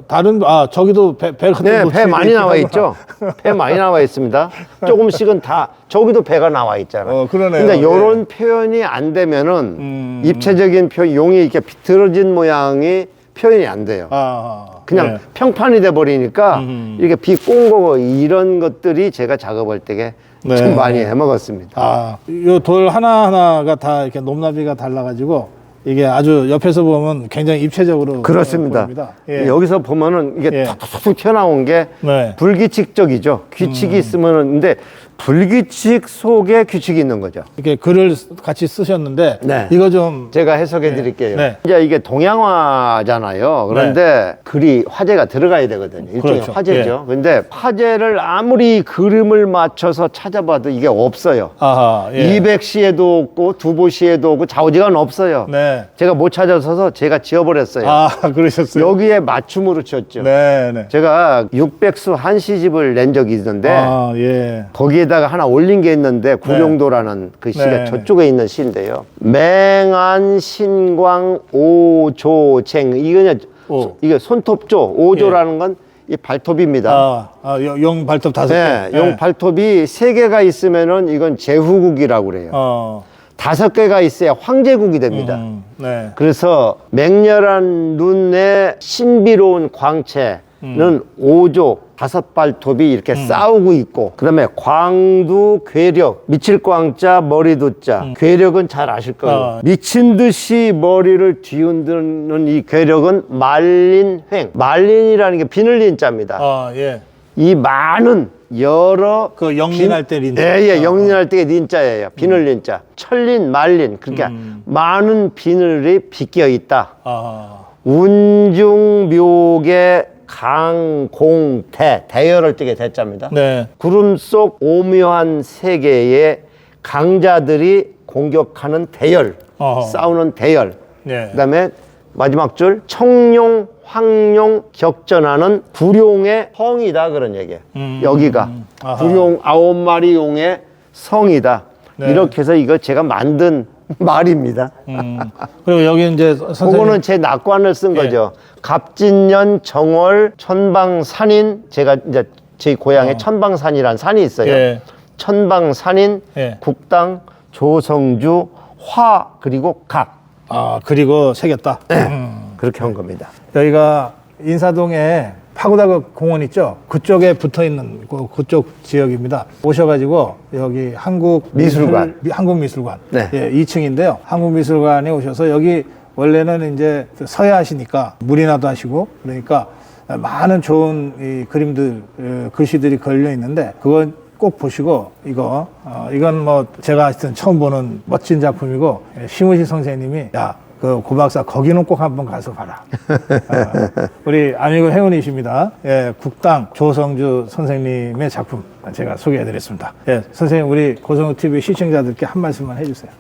다른 저기도 배 같은 네, 거 배 많이 나와 있죠. 배 많이 나와 있습니다. 조금씩은 다 저기도 배가 나와 있잖아요. 그러네요. 근데 이런 표현이 안 되면은 입체적인 표현, 용이 이렇게 비틀어진 모양이 표현이 안 돼요. 그냥 평판이 돼 버리니까 이렇게 비꼰거고 이런 것들이 제가 작업할 때에 좀 많이 해먹었습니다. 이 돌 하나하나가 다 이렇게 높낮이가 달라가지고 이게 아주 옆에서 보면 굉장히 입체적으로 그렇습니다. 보입니다. 여기서 보면은 이게 툭툭툭 튀어나온 게 불규칙적이죠. 규칙이 있으면은, 근데 불규칙 속에 규칙이 있는 거죠. 이렇게 글을 같이 쓰셨는데 이거 좀 제가 해석해 드릴게요. 이제 이게 동양화잖아요. 그런데 글이 화제가 들어가야 되거든요. 일종의 그렇죠. 화제죠. 근데 화제를 아무리 그림을 맞춰서 찾아봐도 이게 없어요. 200시에도 없고 두보시에도 없고 좌우지간 없어요. 제가 못 찾아서서 제가 지어버렸어요. 그러셨어요? 여기에 맞춤으로 지었죠. 제가 600수 한시집을 낸 적이 있는데 거기에다가 하나 올린 게 있는데 구룡도라는 그 시가 저쪽에 있는 시인데요. 맹안 신광 오조쟁, 이게 손톱조. 오조라는 건 이 발톱입니다. 용 발톱 5개. 용 발톱이 3개가 있으면은 이건 제후국이라고 그래요. 5개가 있어야 황제국이 됩니다. 그래서 맹렬한 눈에 신비로운 광채는 오조 5발톱이 이렇게 싸우고 있고, 그 다음에 광두 괴력, 미칠 광자 머리두자. 괴력은 잘 아실 거예요. 미친 듯이 머리를 뒤흔드는 이 괴력은 말린 횡. 말린이라는 게 비늘린 자입니다. 이 많은 여러 영린할 때 린자. 영린할 때 린자예요. 비늘린 자. 천린, 말린. 그러니까 많은 비늘이 빗겨 있다. 운중묘계 강공대, 대열을 띠게 대자입니다. 구름 속 오묘한 세계에 강자들이 공격하는 대열, 싸우는 대열. 네. 그다음에 마지막 줄 청룡, 황룡 격전하는 불용의 성이다 그런 얘기예요. 여기가 아하. 불용 9마리 용의 성이다. 네. 이렇게 해서 이거 제가 만든 말입니다. 그리고 여기 이제 선생님 그거는 제 낙관을 쓴 예. 거죠. 갑진년 정월 천방산인, 제가 이제 제 고향에 천방산이라는 산이 있어요. 예. 천방산인 예. 국당 조성주 화 그리고 각. 그리고 새겼다. 그렇게 한 겁니다. 여기가 인사동에 파고다 공원 있죠? 그쪽에 붙어 있는 그쪽 지역입니다. 오셔가지고 여기 미술관. 한국미술관. 네. 예, 2층인데요. 한국미술관에 오셔서 여기 원래는 이제 서예하시니까 물이나도 하시고 그러니까 많은 좋은 이 그림들, 글씨들이 걸려 있는데 그건 꼭 보시고 이건 뭐 제가 하여튼 처음 보는 멋진 작품이고 심우식 선생님이 그 고박사 거기는 꼭 한번 가서 봐라. 우리 아미고 회원이십니다. 예, 국당 조성주 선생님의 작품 제가 소개해드렸습니다. 예, 선생님 우리 고성국 TV 시청자들께 한 말씀만 해주세요.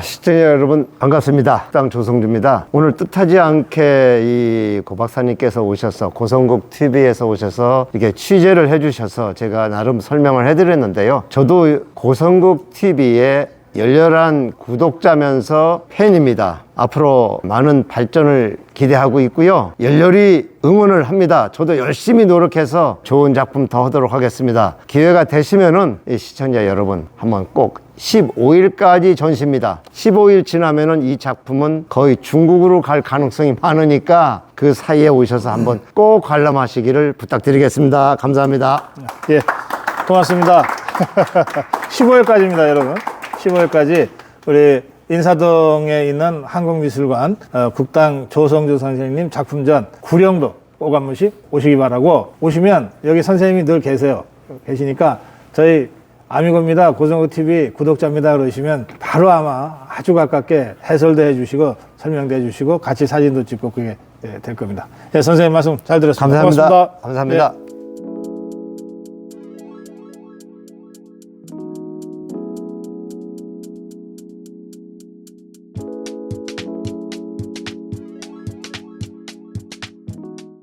시청자 여러분 반갑습니다. 국당 조성주입니다. 오늘 뜻하지 않게 이 고박사님께서 오셔서 고성국 TV에서 오셔서 이렇게 취재를 해주셔서 제가 나름 설명을 해드렸는데요. 저도 고성국 TV에 열렬한 구독자면서 팬입니다. 앞으로 많은 발전을 기대하고 있고요. 열렬히 응원을 합니다. 저도 열심히 노력해서 좋은 작품 더 하도록 하겠습니다. 기회가 되시면은 이 시청자 여러분 한번 꼭 15일까지 전시입니다. 15일 지나면은 이 작품은 거의 중국으로 갈 가능성이 많으니까 그 사이에 오셔서 한번 꼭 관람하시기를 부탁드리겠습니다. 감사합니다. 예, 고맙습니다. 15일까지입니다, 여러분. 15일까지 우리 인사동에 있는 한국미술관 국당 조성주 선생님 작품전 구령도 꼭 한 번씩 오시기 바라고, 오시면 여기 선생님이 늘 계시니까 저희 아미고입니다, 고성국 TV 구독자입니다 그러시면 바로 아마 아주 가깝게 해설도 해주시고 설명도 해주시고 같이 사진도 찍고 그게 될 겁니다. 예, 선생님 말씀 잘 들었습니다. 감사합니다. 고맙습니다. 감사합니다. 예.